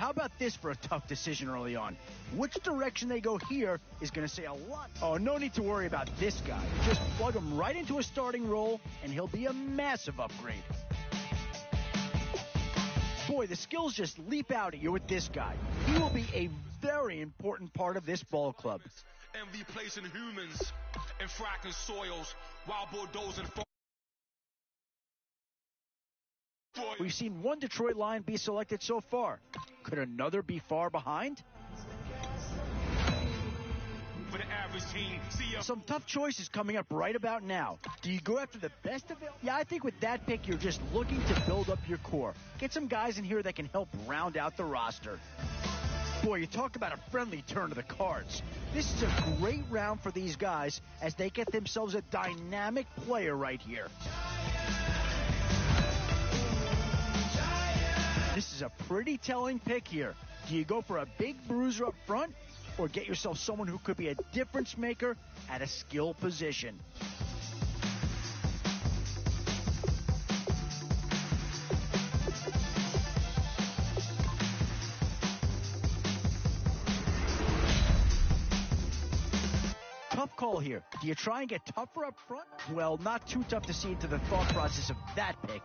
how about this for a tough decision early on? Which direction they go here is going to say a lot. Oh, no need to worry about this guy. Just plug him right into a starting role, and he'll be a massive upgrade. Boy, the skills just leap out at you with this guy. He will be a very important part of this ball club. Envy placing humans in fracking soils while bulldozing. We've seen one Detroit Lion be selected so far. Could another be far behind? For the average team, some tough choices coming up right about now. Do you go after the best available? Yeah, I think with that pick, you're just looking to build up your core. Get some guys in here that can help round out the roster. Boy, you talk about a friendly turn to the cards. This is a great round for these guys as they get themselves a dynamic player right here. This is a pretty telling pick here. Do you go for a big bruiser up front or get yourself someone who could be a difference maker at a skill position? Tough call here. Do you try and get tougher up front? Well, not too tough to see into the thought process of that pick.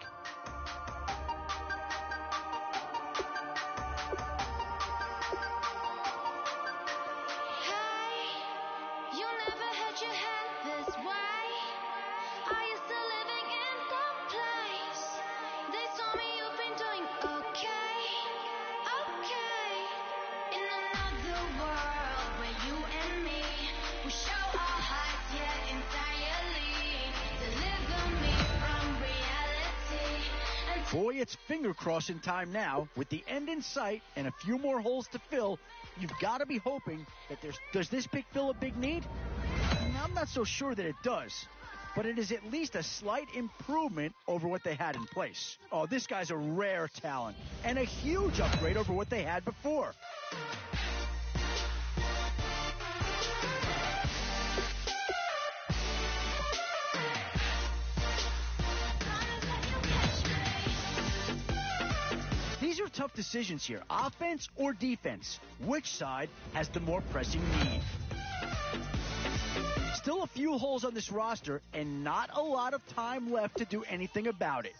Boy, it's finger-crossing time now. With the end in sight and a few more holes to fill, you've got to be hoping that does this pick fill a big need? I'm not so sure that it does, but it is at least a slight improvement over what they had in place. Oh, this guy's a rare talent and a huge upgrade over what they had before. These are tough decisions here. Offense or defense? Which side has the more pressing need? Still a few holes on this roster and not a lot of time left to do anything about it.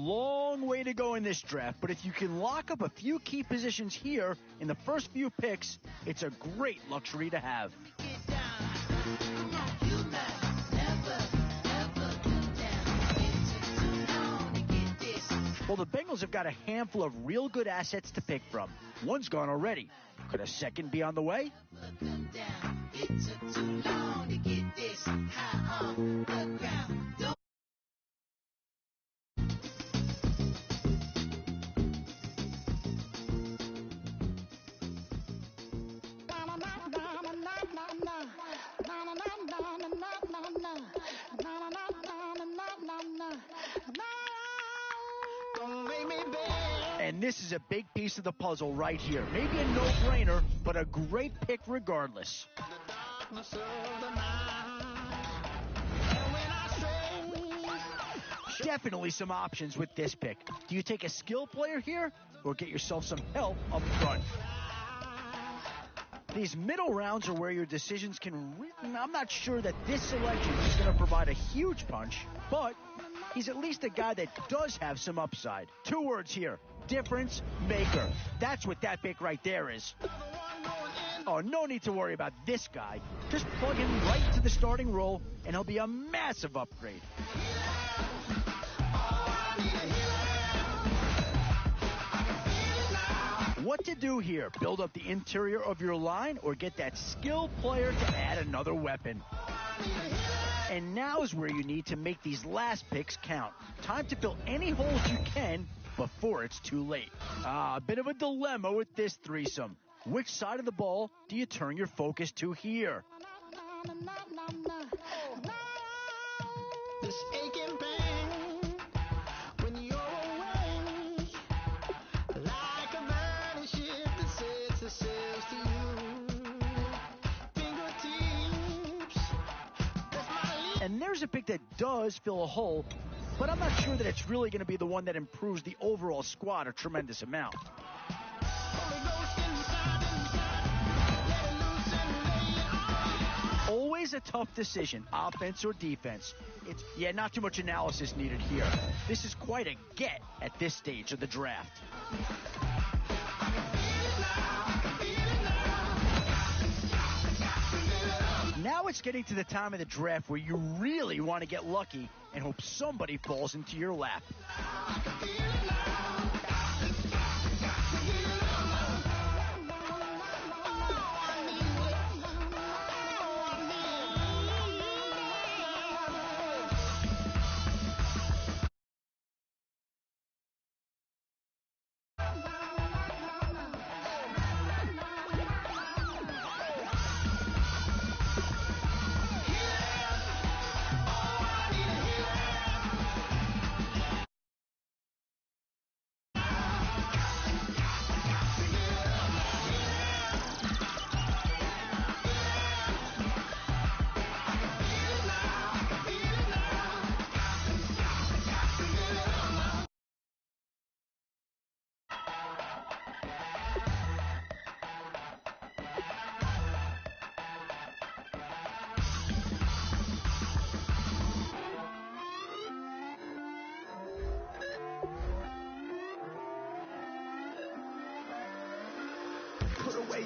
long way to go in this draft, but if you can lock up a few key positions here in the first few picks, it's a great luxury to have. Well, the Bengals have got a handful of real good assets to pick from. One's gone already. Could a second be on the way? And this is a big piece of the puzzle right here. Maybe a no-brainer, but a great pick regardless. Definitely some options with this pick. Do you take a skill player here or get yourself some help up front? These middle rounds are where your decisions can I'm not sure that this selection is going to provide a huge punch, but he's at least a guy that does have some upside. 2 words here: difference maker. That's what that pick right there is. Oh, no need to worry about this guy. Just plug him right into the starting role, and he'll be a massive upgrade. What to do here? Build up the interior of your line or get that skill player to add another weapon? And now is where you need to make these last picks count. Time to fill any holes you can before it's too late. A bit of a dilemma with this threesome. Which side of the ball do you turn your focus to here? This aching pain when you're away, like a burning ship that sets the sails to you. Fingertips. And there's a pick that does fill a hole, but I'm not sure that it's really going to be the one that improves the overall squad a tremendous amount. Always a tough decision, offense or defense. Not too much analysis needed here. This is quite a get at this stage of the draft. Now it's getting to the time of the draft where you really want to get lucky and hope somebody falls into your lap.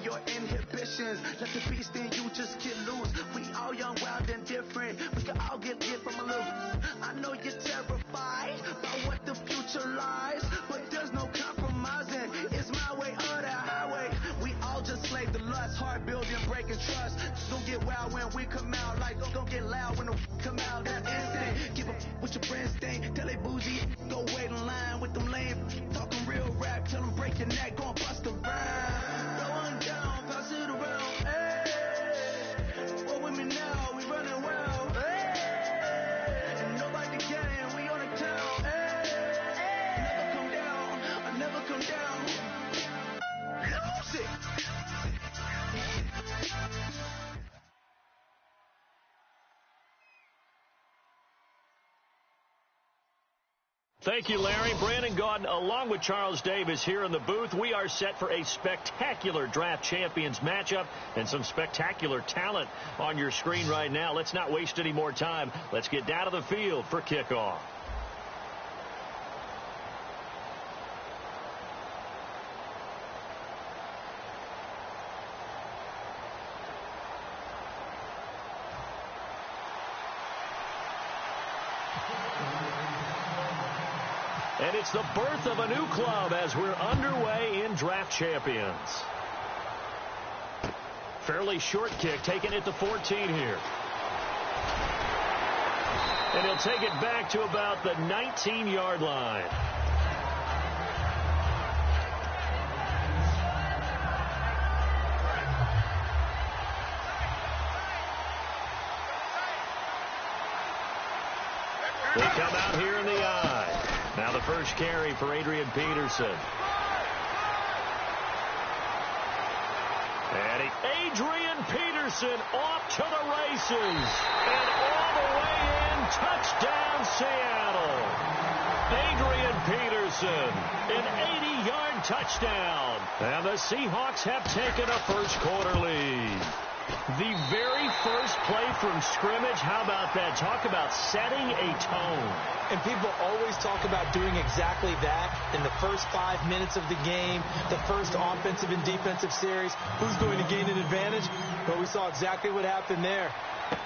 Your inhibitions, let the beast in you just get loose. We all young, wild, and different. We can all get from a little. I know you're terrified about what the future lies, but there's no compromising. It's my way or the highway. We all just slave the lust, hard building, breaking trust. Don't get wild when we come out, like don't get loud when the come out. That instant, give up what your friends think. Tell they bougie, go wait in line with them lame. Talking real rap, tell them break your neck, go and bust a rhyme. Down, pass it around, hey. Roll with me now, we running wild, hey. And nobody can, we on the town, hey. Never come down, I never come down. Lose it. Thank you, Larry. Brandon Gaudin, along with Charles Davis here in the booth. We are set for a spectacular draft champions matchup and some spectacular talent on your screen right now. Let's not waste any more time. Let's get down to the field for kickoff. And it's the birth of a new club as we're underway in Draft Champions. Fairly short kick, taking it to 14 here. And he'll take it back to about the 19-yard line. They come out here in the I. Now the first carry for Adrian Peterson. And Adrian Peterson off to the races. And all the way in, touchdown Seattle. Adrian Peterson, an 80-yard touchdown. And the Seahawks have taken a first-quarter lead. The very first play from scrimmage, how about that? Talk about setting a tone. And people always talk about doing exactly that in the first 5 minutes of the game, the first offensive and defensive series. Who's going to gain an advantage? Well, we saw exactly what happened there.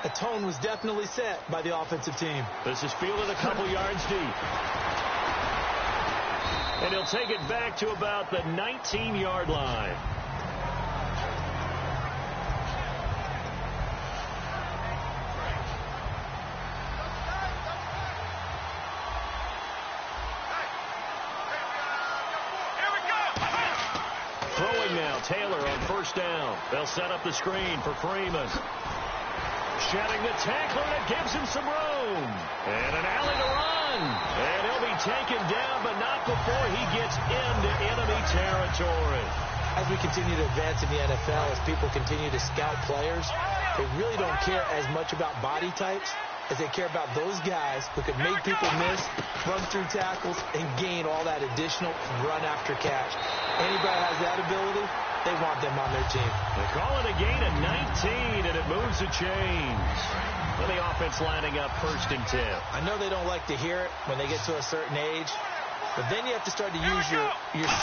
A tone was definitely set by the offensive team. This is fielded a couple yards deep. And he'll take it back to about the 19-yard line. Now Taylor on first down. They'll set up the screen for Freeman. Shedding the tackler that gives him some room. And an alley to run. And he'll be taken down, but not before he gets into enemy territory. As we continue to advance in the NFL, as people continue to scout players, they really don't care as much about body types as they care about those guys who can make people miss, run through tackles, and gain all that additional run after catch. Anybody has that ability, they want them on their team. They call it a gain of 19, and it moves the chains. And the offense lining up 1st and 10. I know they don't like to hear it when they get to a certain age, but then you have to start to use your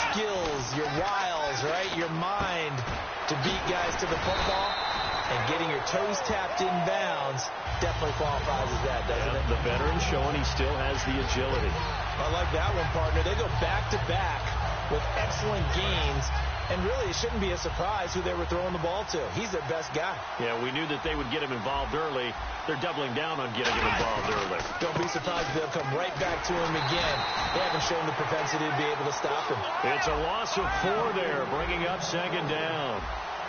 skills, your wiles, right, your mind to beat guys to the football. And getting your toes tapped in bounds definitely qualifies as that, doesn't it? The veteran showing he still has the agility. I like that one, partner. They go back-to-back with excellent gains. And really, it shouldn't be a surprise who they were throwing the ball to. He's their best guy. Yeah, we knew that they would get him involved early. They're doubling down on getting him involved early. Don't be surprised if they'll come right back to him again. They haven't shown the propensity to be able to stop him. It's a loss of 4 there, bringing up 2nd down.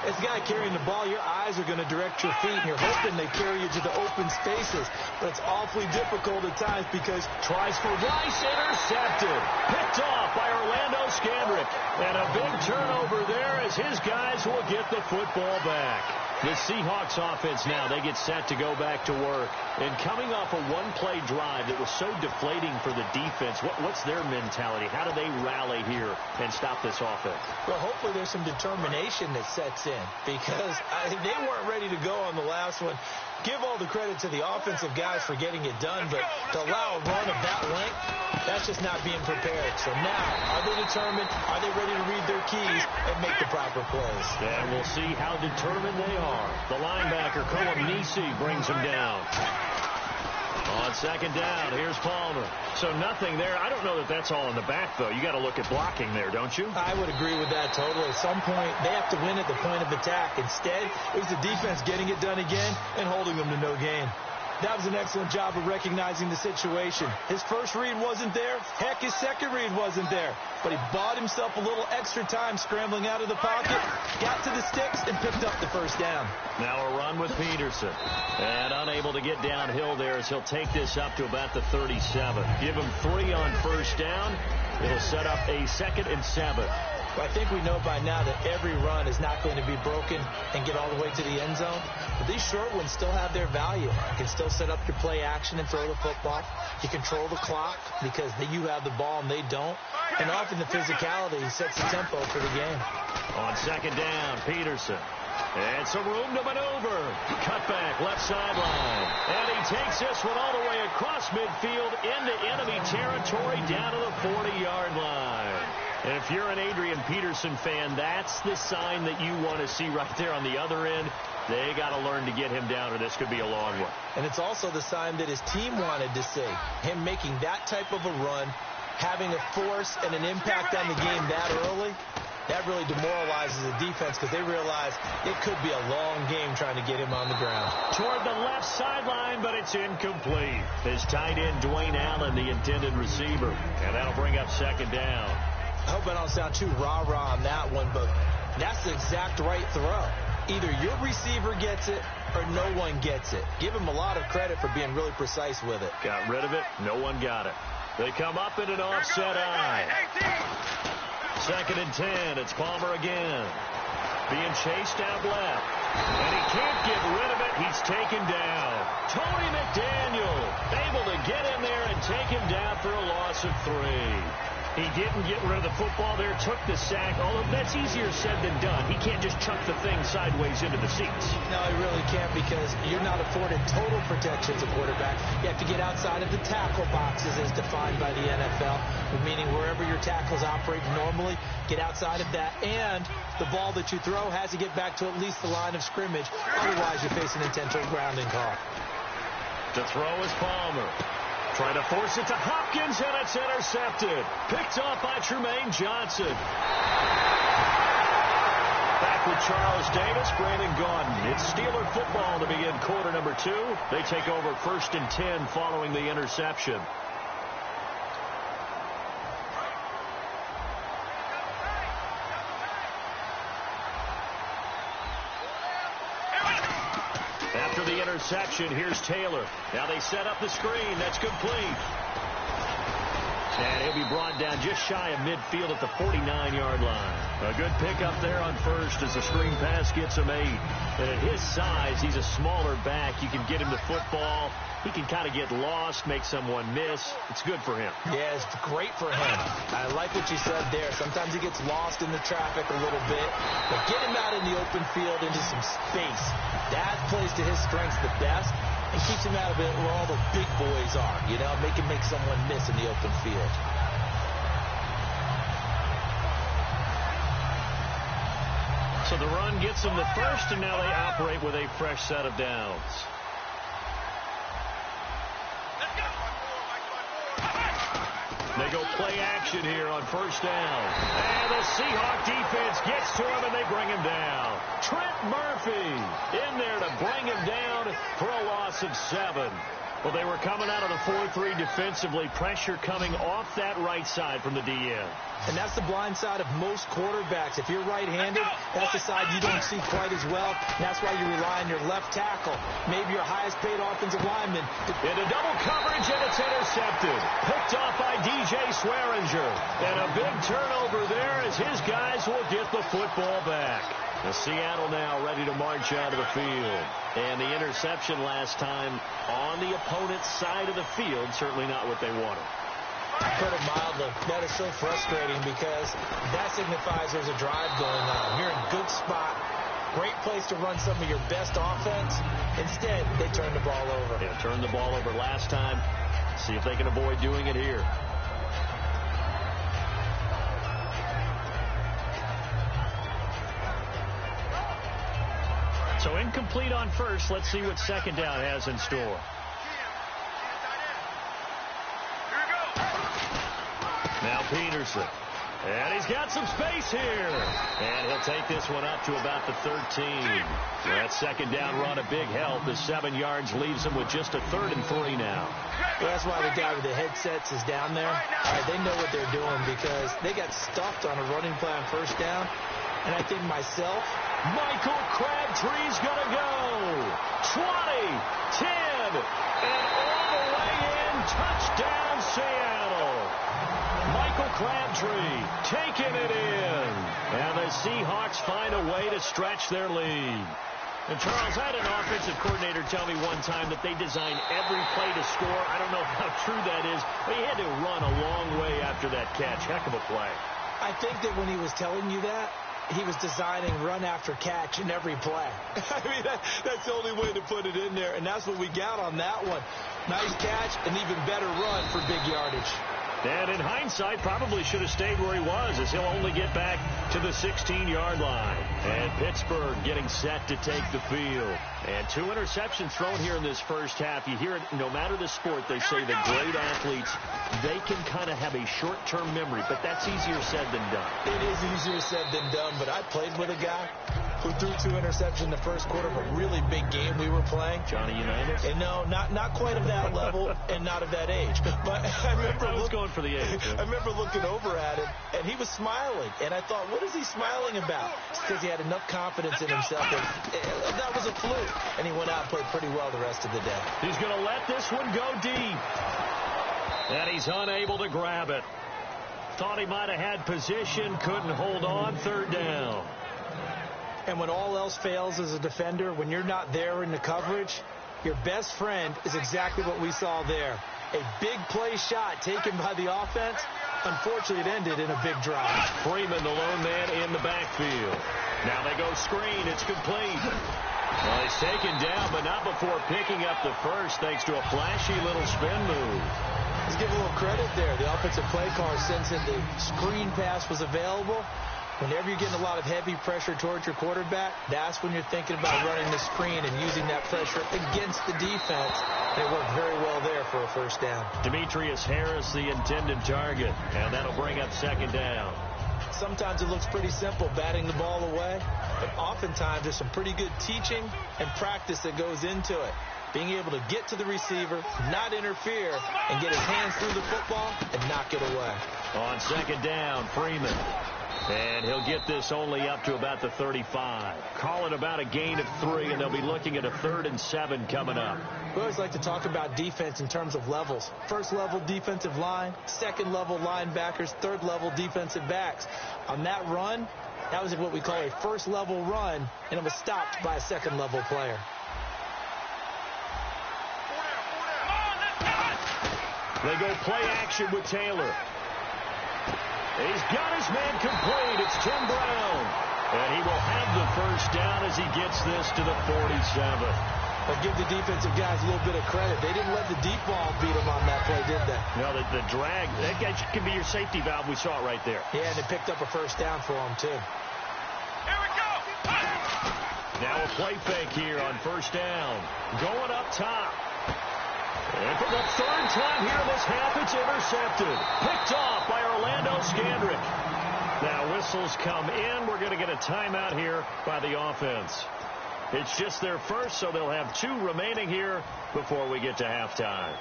As a guy carrying the ball, your eyes are going to direct your feet, and you're hoping they carry you to the open spaces. But it's awfully difficult at times because tries for Rice, intercepted. Picked off by Orlando Scandrick. And a big turnover there as his guys will get the football back. The Seahawks offense now, they get set to go back to work. And coming off a one-play drive that was so deflating for the defense, what's their mentality? How do they rally here and stop this offense? Well, hopefully there's some determination that sets in because they weren't ready to go on the last one. Give all the credit to the offensive guys for getting it done, but to allow a run of that length, that's just not being prepared. So now, are they determined? Are they ready to read their keys and make the proper plays? And we'll see how determined they are. The linebacker, Colum Nisi, brings him down. On 2nd down, here's Palmer. So nothing there. I don't know that that's all in the back, though. You got to look at blocking there, don't you? I would agree with that totally. At some point, they have to win at the point of attack. Instead, it was the defense getting it done again and holding them to no gain. That was an excellent job of recognizing the situation. His first read wasn't there. Heck, his second read wasn't there. But he bought himself a little extra time scrambling out of the pocket, got to the sticks, and picked up the first down. Now a run with Peterson. And unable to get downhill there as he'll take this up to about the 37. Give him 3 on first down. It'll set up a 2nd and 7. Well, I think we know by now that every run is not going to be broken and get all the way to the end zone. But these short ones still have their value. You can still set up your play action and throw the football. You control the clock because you have the ball and they don't. And often the physicality sets the tempo for the game. On 2nd down, Peterson. And some room to maneuver. Cut back, left sideline. And he takes this one all the way across midfield into enemy territory down to the 40-yard line. And if you're an Adrian Peterson fan, that's the sign that you want to see right there on the other end. They got to learn to get him down, or this could be a long one. And it's also the sign that his team wanted to see. Him making that type of a run having a force and an impact on the game that early, that really demoralizes the defense because they realize it could be a long game trying to get him on the ground. Toward the left sideline, but it's incomplete. His tight end, Dwayne Allen, the intended receiver. And that'll bring up second down. I hope I don't sound too rah-rah on that one, but that's the exact right throw. Either your receiver gets it or no one gets it. Give him a lot of credit for being really precise with it. Got rid of it. No one got it. They come up in an offset eye. 2nd and 10. It's Palmer again. Being chased out left. And he can't get rid of it. He's taken down. Tony McDaniel able to get in there and take him down for a loss of 3. He didn't get rid of the football there, took the sack, although that's easier said than done. He can't just chuck the thing sideways into the seats. No, he really can't because you're not afforded total protection as a quarterback. You have to get outside of the tackle boxes as defined by the NFL, meaning wherever your tackles operate normally, get outside of that. And the ball that you throw has to get back to at least the line of scrimmage. Otherwise, you face an intentional grounding call. To throw is Palmer. Trying to force it to Hopkins, and it's intercepted. Picked off by Tremaine Johnson. Back with Charles Davis, Brandon Gaudin. It's Steeler football to begin quarter number 2. They take over 1st and 10 following the interception. After the interception, here's Taylor. Now they set up the screen. That's complete. And he'll be brought down just shy of midfield at the 49-yard line. A good pickup there on first as the screen pass gets him 8. And at his size, he's a smaller back. You can get him the football. He can kind of get lost, make someone miss. It's good for him. Yeah, it's great for him. I like what you said there. Sometimes he gets lost in the traffic a little bit. But get him out in the open field into some space. That plays to his strengths the best. And keeps him out of it where all the big boys are, you know, make someone miss in the open field. So the run gets them the first, and now they operate with a fresh set of downs. They go play action here on first down. And the Seahawk defense gets to him, and they bring him down. Trent Murphy in there to bring him down for a loss of 7. Well, they were coming out of the 4-3 defensively. Pressure coming off that right side from the DN. And that's the blind side of most quarterbacks. If you're right-handed, that's the side you don't see quite as well. And that's why you rely on your left tackle, maybe your highest-paid offensive lineman. Into double coverage, and it's intercepted. Picked off by DJ Swearinger. And a big turnover there as his guys will get the football back. The Seattle now ready to march out of the field. And the interception last time on the opponent's side of the field, certainly not what they wanted. Put it mildly, that is so frustrating because that signifies there's a drive going on. You're in a good spot, great place to run some of your best offense. Instead, they turn the ball over. Yeah, turned the ball over last time. See if they can avoid doing it here. So incomplete on first. Let's see what second down has in store. Now Peterson. And he's got some space here. And he'll take this one up to about the 13. That second down run, a big help as 7 yards leaves him with just a 3rd and 3 now. Well, that's why the guy with the headsets is down there. They know what they're doing because they got stuffed on a running play on first down. And I think myself, Michael Crabtree's going to go. 20, 10, and all the way in. Touchdown, Seattle. Michael Crabtree taking it in. And the Seahawks find a way to stretch their lead. And Charles, I had an offensive coordinator tell me one time that they design every play to score. I don't know how true that is, but he had to run a long way after that catch. Heck of a play. I think that when he was telling you that, he was designing run after catch in every play. I mean, that's the only way to put it in there, and that's what we got on that one. Nice catch, and even better run for big yardage. And in hindsight, probably should have stayed where he was, as he'll only get back to the 16-yard line. And Pittsburgh getting set to take the field. And 2 interceptions thrown here in this first half. You hear it, no matter the sport, they say the great athletes, they can kind of have a short-term memory, but that's easier said than done. It is easier said than done, but I played with a guy who threw 2 interceptions in the first quarter of a really big game we were playing. Johnny Unitas? And no, not quite of that level and not of that age. But I remember going for the age. I remember looking over at him, and he was smiling. And I thought, what is he smiling about? It's because he had enough confidence in himself that was a fluke. And he went out and played pretty well the rest of the day. He's going to let this one go deep. And he's unable to grab it. Thought he might have had position, couldn't hold on, 3rd down. And when all else fails as a defender, when you're not there in the coverage, your best friend is exactly what we saw there. A big play shot taken by the offense. Unfortunately, it ended in a big drop. Freeman, the lone man in the backfield. Now they go screen. It's complete. Well, he's taken down, but not before picking up the first, thanks to a flashy little spin move. Let's give a little credit there. The offensive play caller, since the screen pass was available, whenever you're getting a lot of heavy pressure towards your quarterback, that's when you're thinking about running the screen and using that pressure against the defense. It worked very well there for a first down. Demetrius Harris, the intended target, and that'll bring up 2nd down. Sometimes it looks pretty simple, batting the ball away, but oftentimes there's some pretty good teaching and practice that goes into it. Being able to get to the receiver, not interfere, and get his hands through the football and knock it away. On 2nd down, Freeman. And he'll get this only up to about the 35. Call it about a gain of 3, and they'll be looking at a 3rd and 7 coming up. We always like to talk about defense in terms of levels. 1st level defensive line, 2nd level linebackers, 3rd level defensive backs. On that run, that was what we call a 1st level run, and it was stopped by a 2nd level player. They go play action with Taylor. He's got his man complete. It's Tim Brown. And he will have the first down as he gets this to the 47. But give the defensive guys a little bit of credit. They didn't let the deep ball beat them on that play, did they? No, the drag, that can be your safety valve. We saw it right there. Yeah, and it picked up a first down for them, too. Here we go. Now a play fake here on 1st down. Going up top. And for the 3rd time here in this half, it's intercepted. Picked off by Orlando Scandrick. Now whistles come in. We're going to get a timeout here by the offense. It's just their first, so they'll have 2 remaining here before we get to halftime.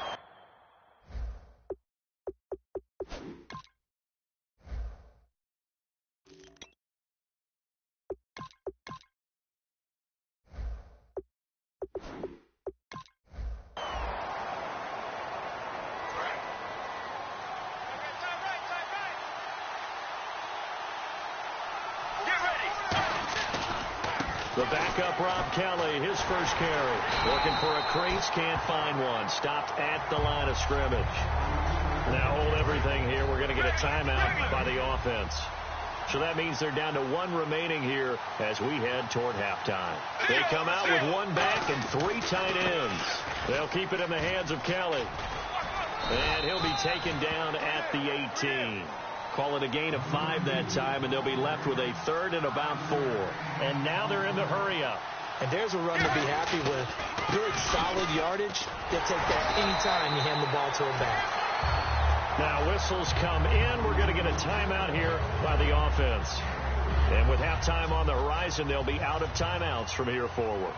The backup, Rob Kelly, his first carry. Looking for a crease, can't find one. Stopped at the line of scrimmage. Now hold everything here. We're going to get a timeout by the offense. So that means they're down to 1 remaining here as we head toward halftime. They come out with 1 back and 3 tight ends. They'll keep it in the hands of Kelly. And he'll be taken down at the 18. Call it a gain of 5 that time, and they'll be left with a 3rd and about 4. And now they're in the hurry-up. And there's a run to be happy with. Good, solid yardage. They'll take that any time you hand the ball to a back. Now whistles come in. We're going to get a timeout here by the offense. And with halftime on the horizon, they'll be out of timeouts from here forward.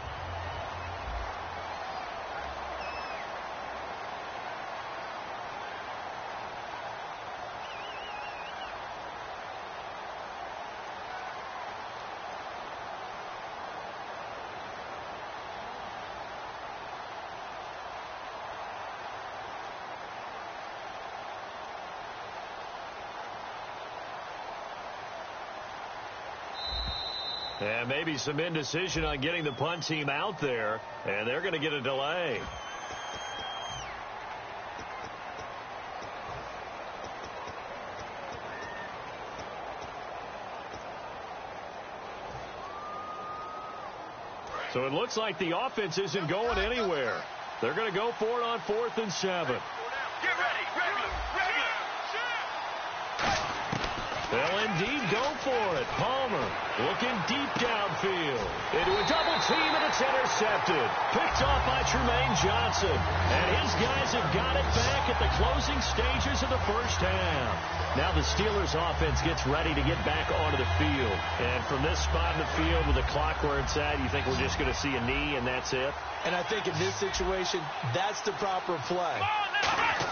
And maybe some indecision on getting the punt team out there, and they're going to get a delay. So it looks like the offense isn't going anywhere. They're going to go for it on 4th and 7. Get ready. Regular. They'll indeed go for it. Palmer looking deep downfield. Into a double team, and it's intercepted. Picked off by Tremaine Johnson. And his guys have got it back at the closing stages of the first half. Now the Steelers offense gets ready to get back onto the field. And from this spot in the field with the clock where it's at, you think we're just going to see a knee and that's it? And I think in this situation, that's the proper play.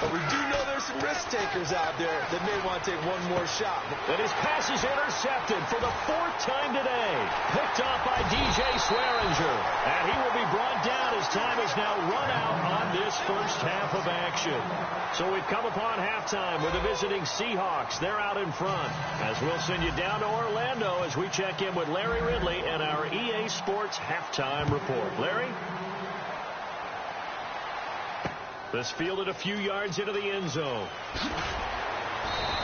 But we do know there's some risk takers out there that may want to take one more shot. And his pass is intercepted for the fourth time today. Picked off by DJ Swearinger. And he will be brought down as time is now run out on this first half of action. So we've come upon halftime with the visiting Seahawks. They're out in front. As we'll send you down to Orlando as we check in with Larry Ridley and our EA Sports halftime report. Larry? This fielded a few yards into the end zone.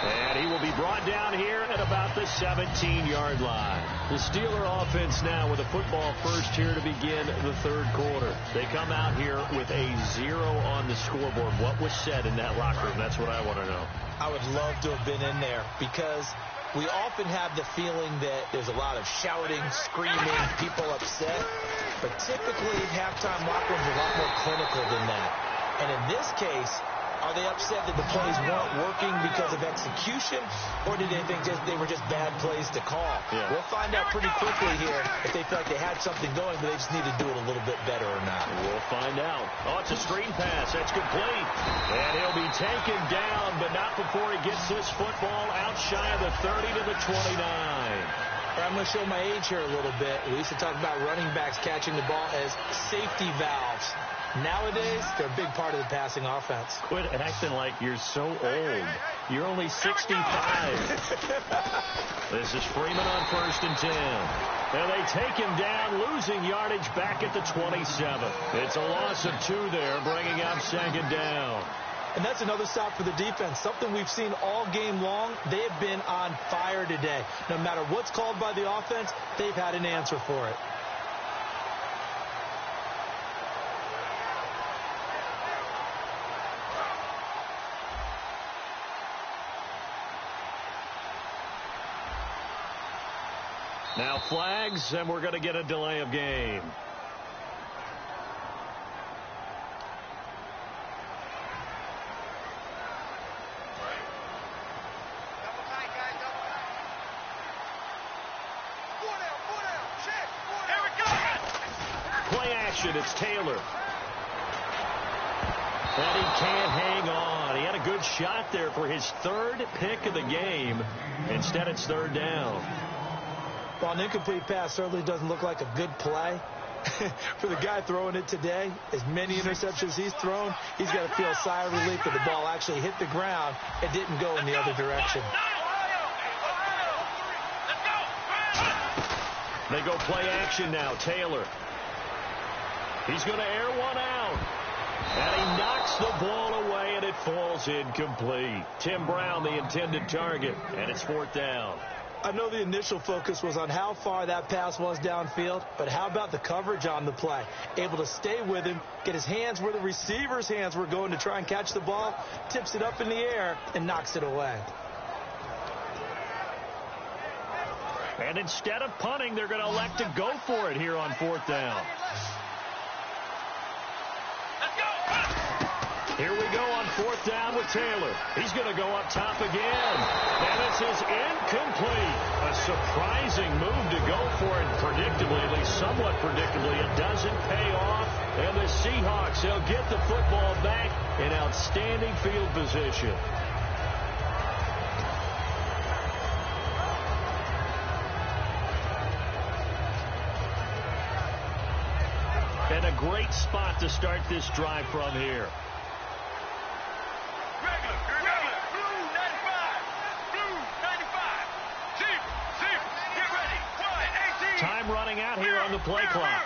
And he will be brought down here at about the 17-yard line. The Steeler offense now with a football first here to begin the third quarter. They come out here with a 0 on the scoreboard. What was said in that locker room? That's what I want to know. I would love to have been in there because we often have the feeling that there's a lot of shouting, screaming, people upset. But typically, halftime locker rooms are a lot more clinical than that. And in this case, are they upset that the plays weren't working because of execution, or did they think they were just bad plays to call? Yeah. We'll find out pretty quickly here if they feel like they had something going, but they just need to do it a little bit better or not. We'll find out. Oh, it's a screen pass. That's complete. And he'll be taken down, but not before he gets this football out shy of the 30 to the 29. I'm going to show my age here a little bit. We used to talk about running backs catching the ball as safety valves. Nowadays, they're a big part of the passing offense. Quit acting like you're so old. You're only 65. This is Freeman on 1st and 10. And they take him down, losing yardage back at the 27. It's a loss of 2 there, bringing up 2nd down. And that's another stop for the defense, something we've seen all game long. They have been on fire today. No matter what's called by the offense, they've had an answer for it. Now flags, and we're going to get a delay of game. Play action, it's Taylor. And he can't hang on. He had a good shot there for his 3rd pick of the game. Instead, it's 3rd down. Well, an incomplete pass certainly doesn't look like a good play. For the guy throwing it today, as many interceptions he's thrown, he's got to feel a sigh of relief that the ball actually hit the ground and didn't go in the other direction. They go play action now. Taylor. He's going to air one out. And he knocks the ball away, and it falls incomplete. Tim Brown, the intended target, and it's 4th down. I know the initial focus was on how far that pass was downfield, but how about the coverage on the play? Able to stay with him, get his hands where the receiver's hands were going to try and catch the ball, tips it up in the air, and knocks it away. And instead of punting, they're going to elect to go for it here on 4th down. Here we go on 4th down with Taylor. He's going to go up top again. And this is incomplete. A surprising move to go for it predictably, at least somewhat predictably. It doesn't pay off. And the Seahawks, they'll get the football back in outstanding field position. And a great spot to start this drive from here. Time running out here on the play clock.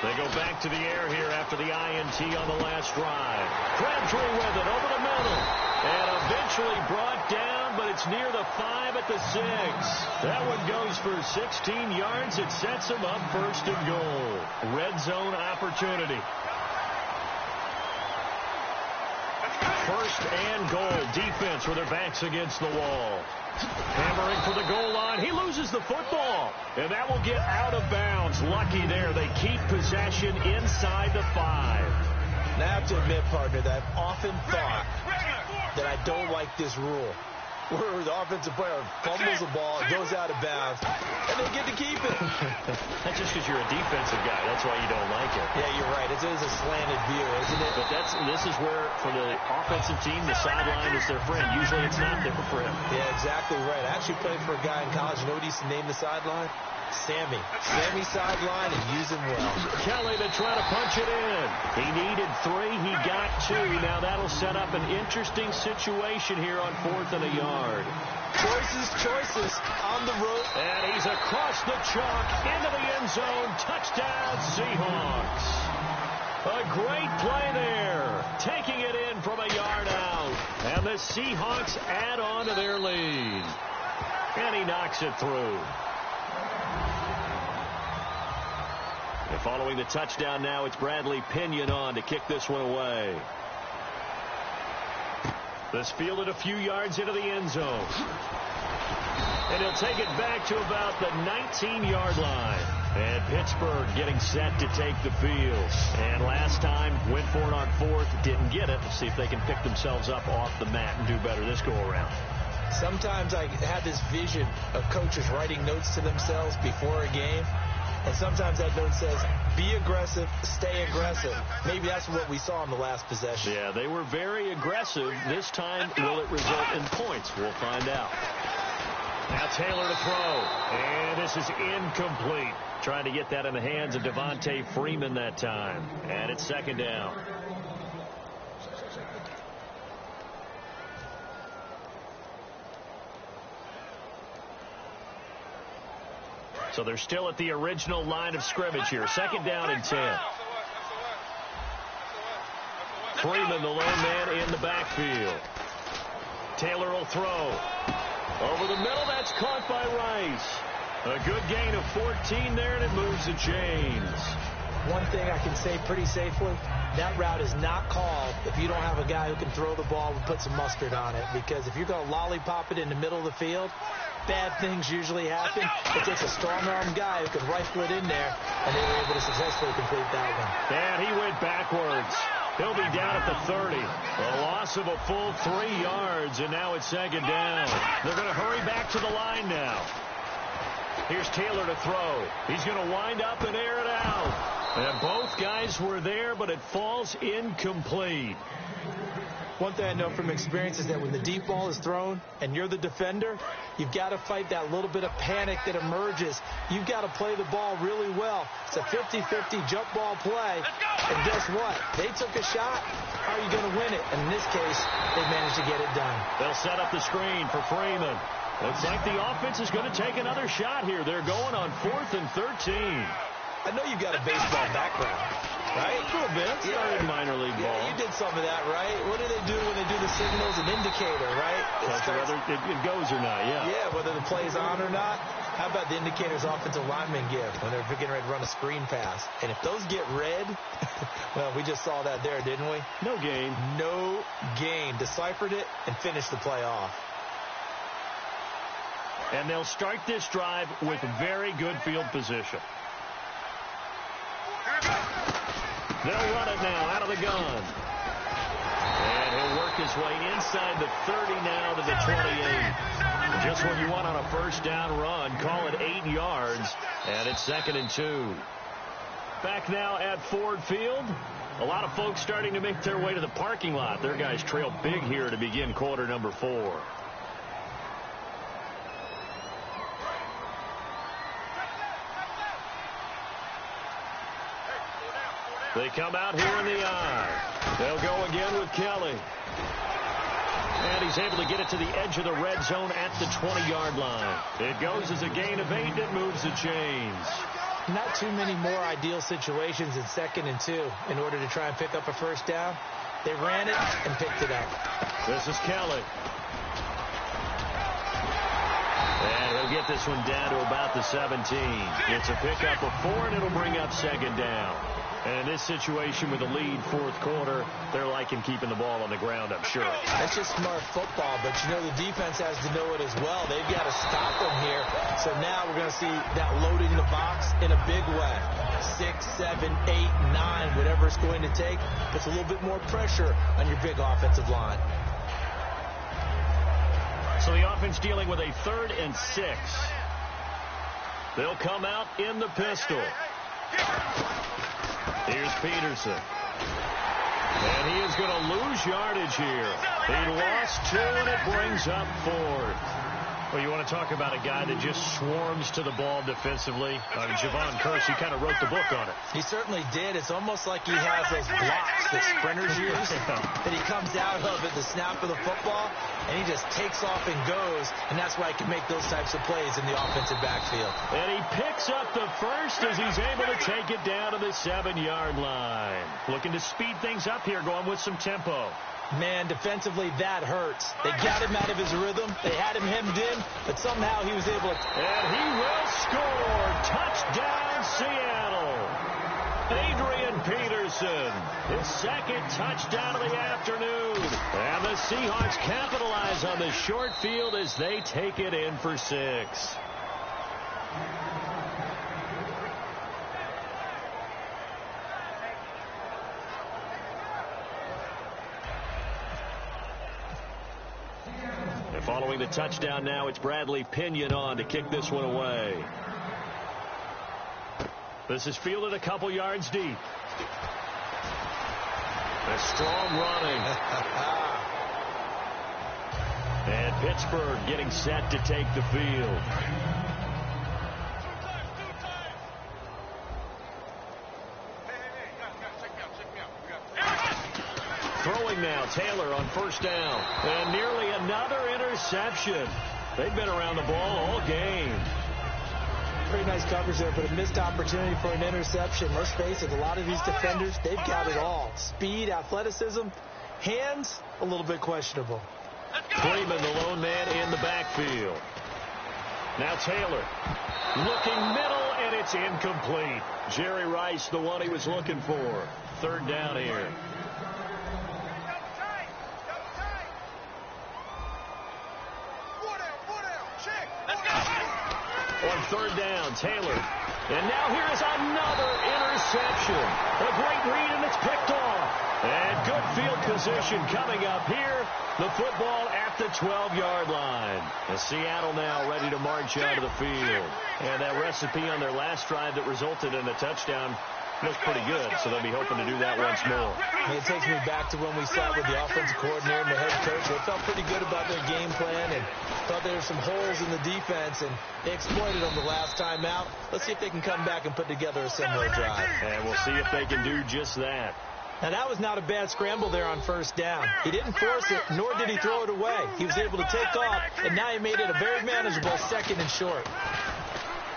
They go back to the air here after the INT on the last drive. Crabtree with it over the middle. And eventually brought down, but it's near the 5 at the 6. That one goes for 16 yards. It sets them up 1st and goal. Red zone opportunity. First and goal. Defense with their backs against the wall. Hammering for the goal line. He loses the football. And that will get out of bounds. Lucky there. They keep possession inside the 5. Now, I have to admit, partner, that I've often thought that I don't like this rule, where the offensive player fumbles the ball, goes out of bounds, and they get to keep it. That's just because you're a defensive guy. That's why you don't like it. Yeah, you're right. It is a slanted view, isn't it? But this is where, for the offensive team, the sideline is their friend. Usually it's not different for him. Yeah, exactly right. I actually played for a guy in college. You know what he used to name the sideline? Sammy. Sammy sideline, and use him well. Kelly to try to punch it in. He needed 3. He got 2. Now that'll set up an interesting situation here on 4th and a yard. Choices on the road. And he's across the chalk into the end zone. Touchdown, Seahawks. A great play there. Taking it in from a yard out. And the Seahawks add on to their lead. And he knocks it through. And following the touchdown now, it's Bradley Pinion on to kick this one away. This fielded a few yards into the end zone. And he'll take it back to about the 19-yard line. And Pittsburgh getting set to take the field. And last time, went for it on 4th, didn't get it. Let's see if they can pick themselves up off the mat and do better this go-around. Sometimes I have this vision of coaches writing notes to themselves before a game. And sometimes that note says, be aggressive, stay aggressive. Maybe that's what we saw in the last possession. Yeah, they were very aggressive. This time, will it result in points? We'll find out. Now Taylor to throw. And this is incomplete. Trying to get that in the hands of Devontae Freeman that time. And it's 2nd down. So they're still at the original line of scrimmage here. 2nd down and 10. Freeman, the lone man in the backfield. Taylor will throw. Over the middle, that's caught by Rice. A good gain of 14 there, and it moves the chains. One thing I can say pretty safely, that route is not called if you don't have a guy who can throw the ball and put some mustard on it. Because if you're going to lollipop it in the middle of the field, bad things usually happen. It takes a strong-arm guy who can rifle it in there, and they were able to successfully complete that one. And he went backwards. He'll be down at the 30. A loss of a full 3 yards, and now it's 2nd down. They're going to hurry back to the line now. Here's Taylor to throw. He's going to wind up and air it out. And both guys were there, but it falls incomplete. One thing I know from experience is that when the deep ball is thrown and you're the defender, you've got to fight that little bit of panic that emerges. You've got to play the ball really well. It's a 50-50 jump ball play. And guess what? They took a shot. How are you going to win it? And in this case, they managed to get it done. They'll set up the screen for Freeman. Looks like the offense is going to take another shot here. They're going on 4th and 13. I know you've got a baseball background, right? A little bit. Started minor league ball. Yeah, you did some of that, right? What do they do when they do the signals? An indicator, right? Whether it goes or not, yeah. Yeah, whether the play is on or not. How about the indicators offensive linemen give when they're getting ready to run a screen pass? And if those get red, well, we just saw that there, didn't we? No gain. No gain. Deciphered it and finished the play off. And they'll start this drive with very good field position. They'll run it now out of the gun. And he'll work his way inside the 30 now to the 28. Just what you want on a first down run. Call it 8 yards. And it's 2nd and 2. Back now at Ford Field. A lot of folks starting to make their way to the parking lot. Their guys trail big here to begin quarter number 4. They come out here in the eye. They'll go again with Kelly. And he's able to get it to the edge of the red zone at the 20-yard line. It goes as a gain of 8. It moves the chains. Not too many more ideal situations in 2nd and 2 in order to try and pick up a first down. They ran it and picked it up. This is Kelly. And he'll get this one down to about the 17. It's a pickup of 4, and it'll bring up 2nd down. And in this situation with the lead fourth quarter, they're liking keeping the ball on the ground, I'm sure. That's just smart football, but you know the defense has to know it as well. They've got to stop them here. So now we're going to see that loading the box in a big way. 6, 7, 8, 9, whatever it's going to take, puts a little bit more pressure on your big offensive line. So the offense dealing with a 3rd and 6. They'll come out in the pistol. Here's Peterson. And he is going to lose yardage here. He lost 2, and it brings up 4th. Well, you want to talk about a guy that just swarms to the ball defensively? Javon Kersey kind of wrote the book on it. He certainly did. It's almost like he has those blocks that sprinters use that he comes out of at the snap of the football, and he just takes off and goes, and that's why he can make those types of plays in the offensive backfield. And he picks up the first as he's able to take it down to the 7-yard line. Looking to speed things up here, going with some tempo. Man, defensively, that hurts. They got him out of his rhythm. They had him hemmed in, but somehow he was able to... And he will score. Touchdown, Seattle. Adrian Peterson, his 2nd touchdown of the afternoon. And the Seahawks capitalize on the short field as they take it in for 6. Following the touchdown now, it's Bradley Pinion on to kick this one away. This is fielded a couple yards deep. A strong running. And Pittsburgh getting set to take the field. Throwing now, Taylor on 1st down. And nearly another interception. They've been around the ball all game. Pretty nice coverage there, but a missed opportunity for an interception. Let's face it, a lot of these defenders, they've got it all. Speed, athleticism, hands, a little bit questionable. Freeman, the lone man in the backfield. Now Taylor looking middle, and it's incomplete. Jerry Rice, the one he was looking for. 3rd down here. On 3rd down, Taylor. And now here is another interception. A great read, and it's picked off. And good field position coming up here. The football at the 12-yard line. And Seattle now ready to march onto the field. And that recipe on their last drive that resulted in a touchdown looks pretty good, so they'll be hoping to do that once more. It takes me back to when we sat with the offensive coordinator and the head coach. They felt pretty good about their game plan and thought there were some holes in the defense, and they exploited them the last time out. Let's see if they can come back and put together a similar drive. And we'll see if they can do just that. Now, that was not a bad scramble there on 1st down. He didn't force it, nor did he throw it away. He was able to take off, and now he made it a very manageable 2nd and short.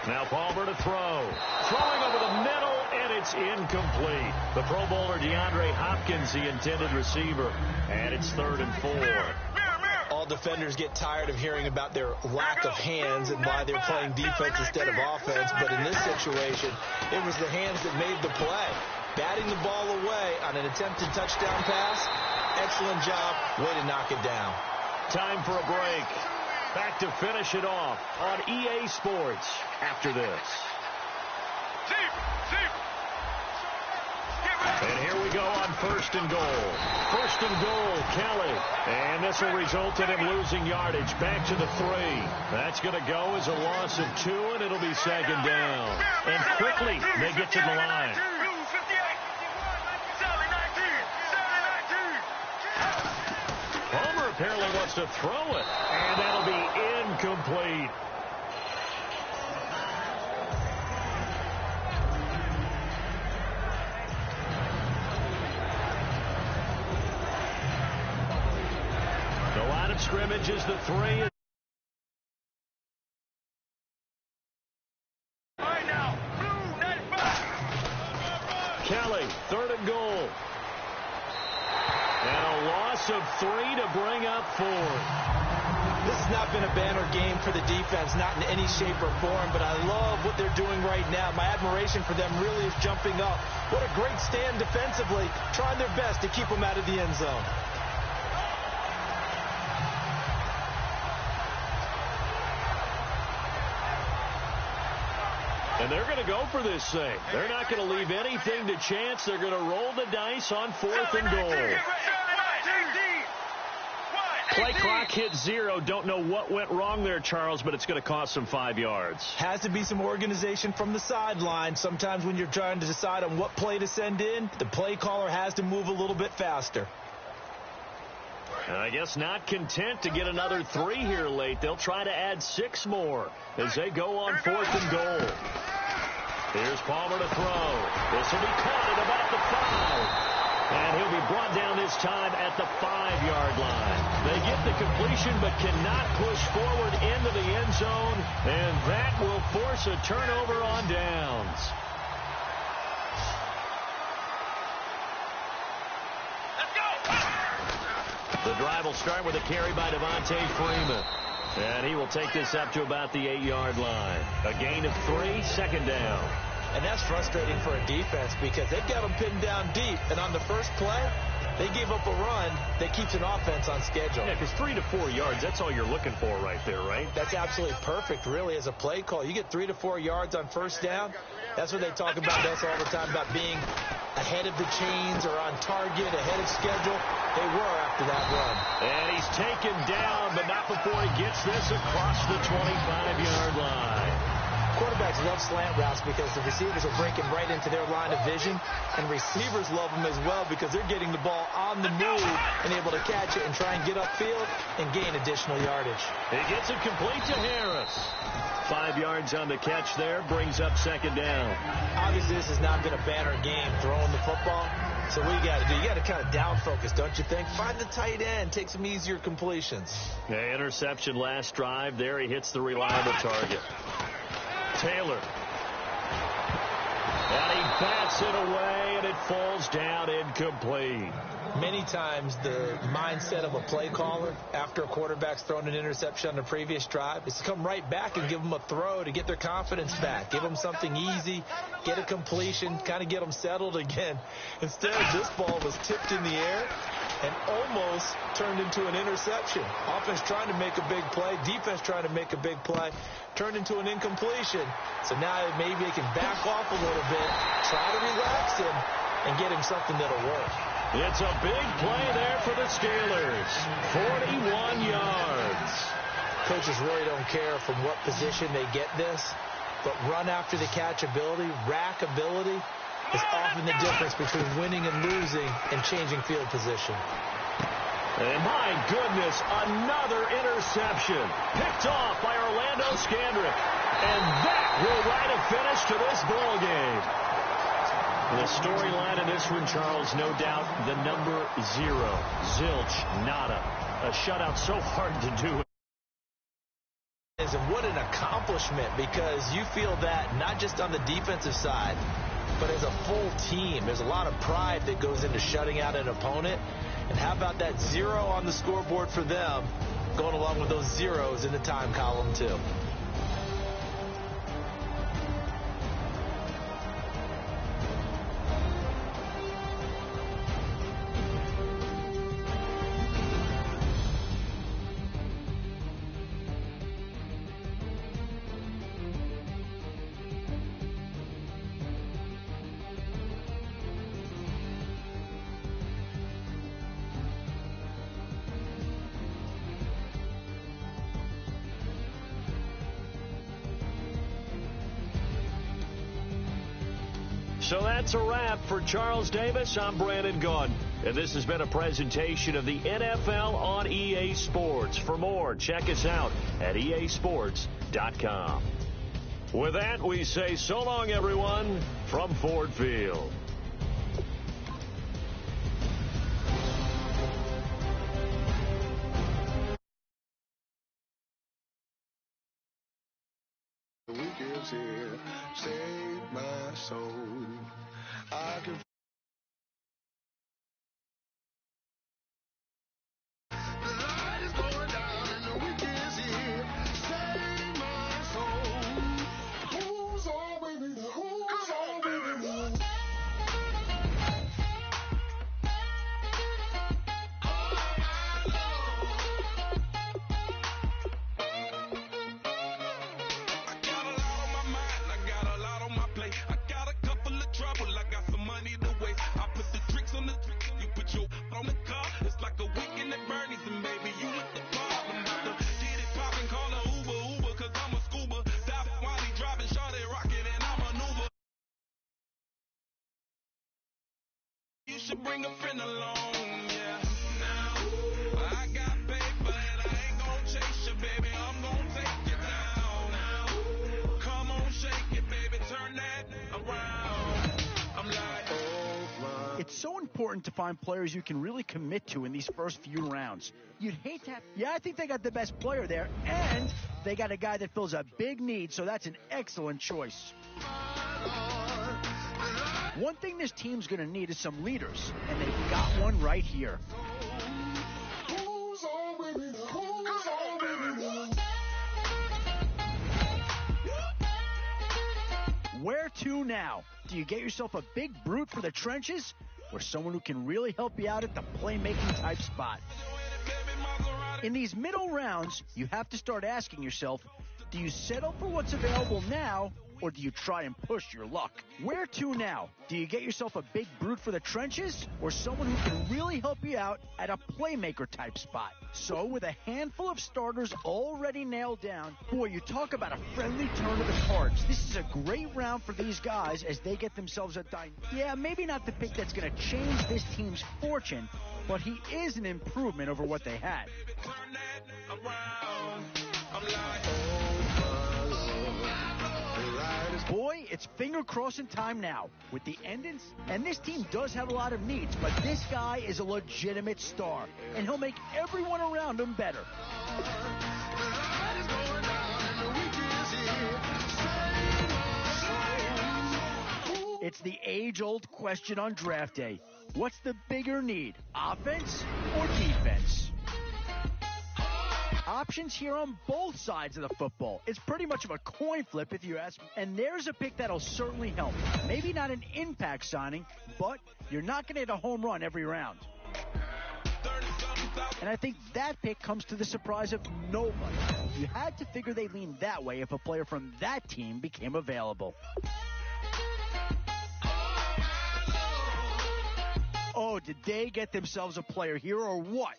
Now Palmer to throw. Throwing over the middle, and it's incomplete. The Pro Bowler DeAndre Hopkins, the intended receiver. And it's 3rd and 4. All defenders get tired of hearing about their lack of hands and why they're playing defense instead of offense. But in this situation, it was the hands that made the play. Batting the ball away on an attempted touchdown pass. Excellent job. Way to knock it down. Time for a break. Back to finish it off on EA Sports after this. And here we go on 1st and goal. 1st and goal, Kelly. And this will result in him losing yardage. Back to the 3. That's going to go as a loss of 2, and it'll be 2nd down. And quickly, they get to the line. Palmer apparently wants to throw it, and that'll be incomplete. The line of scrimmage is the 3. Kelly, 3rd and goal. And a loss of 3 to bring up 4. This has not been a banner game for the defense, not in any shape or form, but I love what they're doing right now. My admiration for them really is jumping up. What a great stand defensively, trying their best to keep them out of the end zone. And they're going to go for this thing. They're not going to leave anything to chance. They're going to roll the dice on 4th and goal. Play clock hit 0. Don't know what went wrong there, Charles, but it's going to cost them 5 yards. Has to be some organization from the sideline. Sometimes when you're trying to decide on what play to send in, the play caller has to move a little bit faster. And I guess not content to get another 3 here late. They'll try to add 6 more as they go on 4th and goal. Here's Palmer to throw. This will be caught at about the 5. And he'll be brought down this time at the 5-yard line. They get the completion but cannot push forward into the end zone. And that will force a turnover on downs. The drive will start with a carry by Devontae Freeman. And he will take this up to about the 8-yard line. A gain of 3, second down. And that's frustrating for a defense because they've got them pinned down deep. And on the first play, they gave up a run that keeps an offense on schedule. Yeah, because 3 to 4 yards, that's all you're looking for right there, right? That's absolutely perfect, really, as a play call. You get 3 to 4 yards on first down. That's what they talk about us all the time, about being ahead of the chains or on target, ahead of schedule. They were after that run. And he's taken down, but not before he gets this across the 25-yard line. Quarterbacks love slant routes because the receivers are breaking right into their line of vision, and receivers love them as well because they're getting the ball on the move and able to catch it and try and get upfield and gain additional yardage. He gets it complete to Harris. 5 yards on the catch there, brings up second down. Obviously, this has not been a banner game throwing the football. So what you got to do, you got to kind of down focus, don't you think? Find the tight end, take some easier completions. Yeah, interception last drive. There he hits the reliable target. Taylor. And he bats it away, and it falls down incomplete. Many times the mindset of a play caller after a quarterback's thrown an interception on the previous drive is to come right back and give them a throw to get their confidence back. Give them something easy, get a completion, kind of get them settled again. Instead, this ball was tipped in the air and almost turned into an interception. Offense trying to make a big play, defense trying to make a big play, turned into an incompletion. So now maybe they can back off a little bit, try to relax him, and get him something that'll work. It's a big play there for the Steelers. 41 yards. Coaches really don't care from what position they get this, but run after the catch ability, rack ability, is often the difference between winning and losing and changing field position. And my goodness, another interception. Picked off by Orlando Scandrick. And that will write a finish to this ball game. The storyline of this one, Charles, no doubt, the number 0. Zilch, nada. A shutout so hard to do. And what an accomplishment, because you feel that not just on the defensive side, but as a full team. There's a lot of pride that goes into shutting out an opponent. And how about that 0 on the scoreboard for them, going along with those zeros in the time column, too. So that's a wrap for Charles Davis. I'm Brandon Gaudin, and this has been a presentation of the NFL on EA Sports. For more, check us out at easports.com. With that, we say so long, everyone, from Ford Field. The weekend's here, save my soul. I can. The light is going down and the weekend. You should bring a friend along, yeah. Now, I got paper and I ain't gonna chase you, baby. I'm gonna take you down. Now, come on, shake it, baby. Turn that around. I'm like, oh, It's so important to find players you can really commit to in these first few rounds. You'd hate to have... Yeah, I think they got the best player there, and they got a guy that fills a big need, so that's an excellent choice. One thing this team's going to need is some leaders, and they've got one right here. Where to now? Do you get yourself a big brute for the trenches, or someone who can really help you out at the playmaking type spot? In these middle rounds, you have to start asking yourself, do you settle for what's available now, or do you try and push your luck? Where to now? Do you get yourself a big brute for the trenches, or someone who can really help you out at a playmaker type spot? So with a handful of starters already nailed down, boy, you talk about a friendly turn of the cards. This is a great round for these guys as they get themselves a yeah, maybe not the pick that's going to change this team's fortune, but he is an improvement over what they had. Boy, it's finger-crossing time now with the endings. And this team does have a lot of needs, but this guy is a legitimate star, and he'll make everyone around him better. It's the age-old question on draft day. What's the bigger need, offense or defense? Options here on both sides of the football. It's pretty much of a coin flip if you ask me. And there's a pick that'll certainly help. Maybe not an impact signing, but you're not going to hit a home run every round. And I think that pick comes to the surprise of nobody. You had to figure they'd lean that way if a player from that team became available. Oh, did they get themselves a player here or what?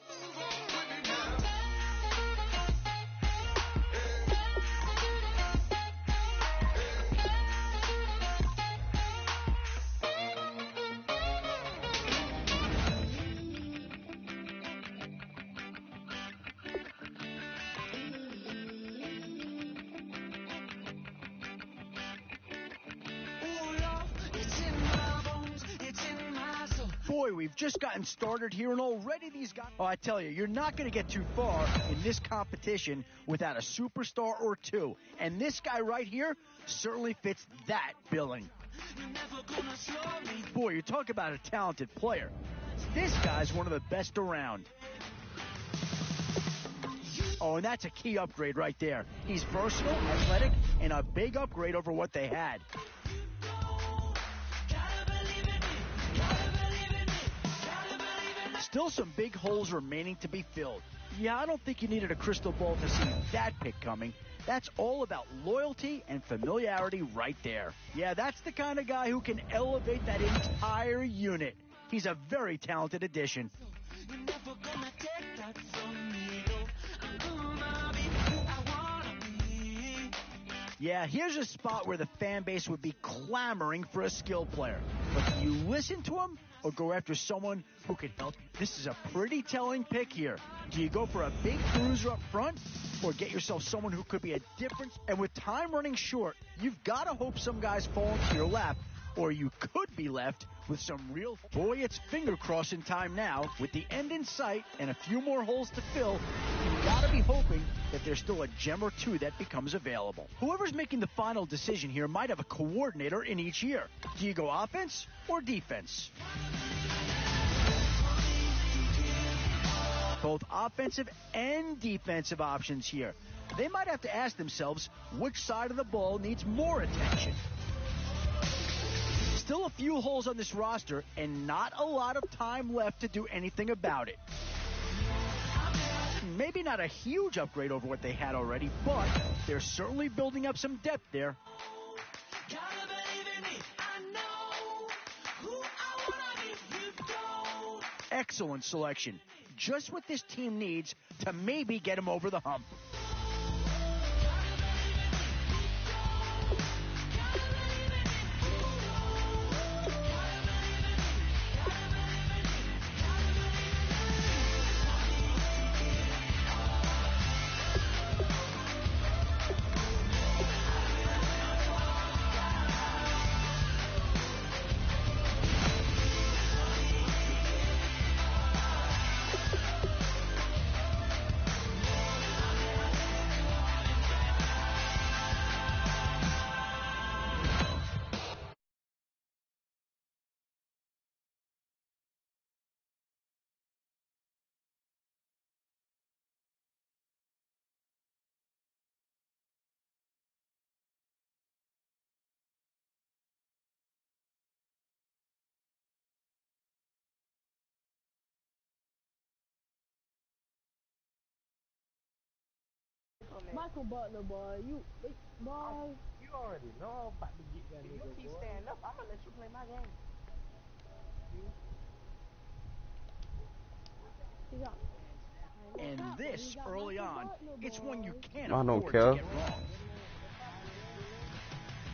Boy, we've just gotten started here, and already these guys... Oh, I tell you, you're not going to get too far in this competition without a superstar or two. And this guy right here certainly fits that billing. Boy, you talk about a talented player. This guy's one of the best around. Oh, and that's a key upgrade right there. He's versatile, athletic, and a big upgrade over what they had. Still some big holes remaining to be filled. Yeah, I don't think you needed a crystal ball to see that pick coming. That's all about loyalty and familiarity right there. Yeah, that's the kind of guy who can elevate that entire unit. He's a very talented addition. Yeah, here's a spot where the fan base would be clamoring for a skill player. But do you listen to him or go after someone who can help you? This is a pretty telling pick here. Do you go for a big bruiser up front or get yourself someone who could be a difference? And with time running short, you've got to hope some guys fall into your lap, or you could be left with some real... Boy, it's finger-crossing time now. With the end in sight and a few more holes to fill, you've got to be hoping that there's still a gem or two that becomes available. Whoever's making the final decision here might have a coordinator in each year. Do you go offense or defense? Both offensive and defensive options here. They might have to ask themselves which side of the ball needs more attention. Still a few holes on this roster and not a lot of time left to do anything about it. Maybe not a huge upgrade over what they had already, but they're certainly building up some depth there. Excellent selection. Just what this team needs to maybe get them over the hump. like a butler, boy. You already know I'm about to get that If nigga, you keep boy. standing up, I'm gonna let you play my game. And this, early on, it's one you can't I don't afford care. to get wrong.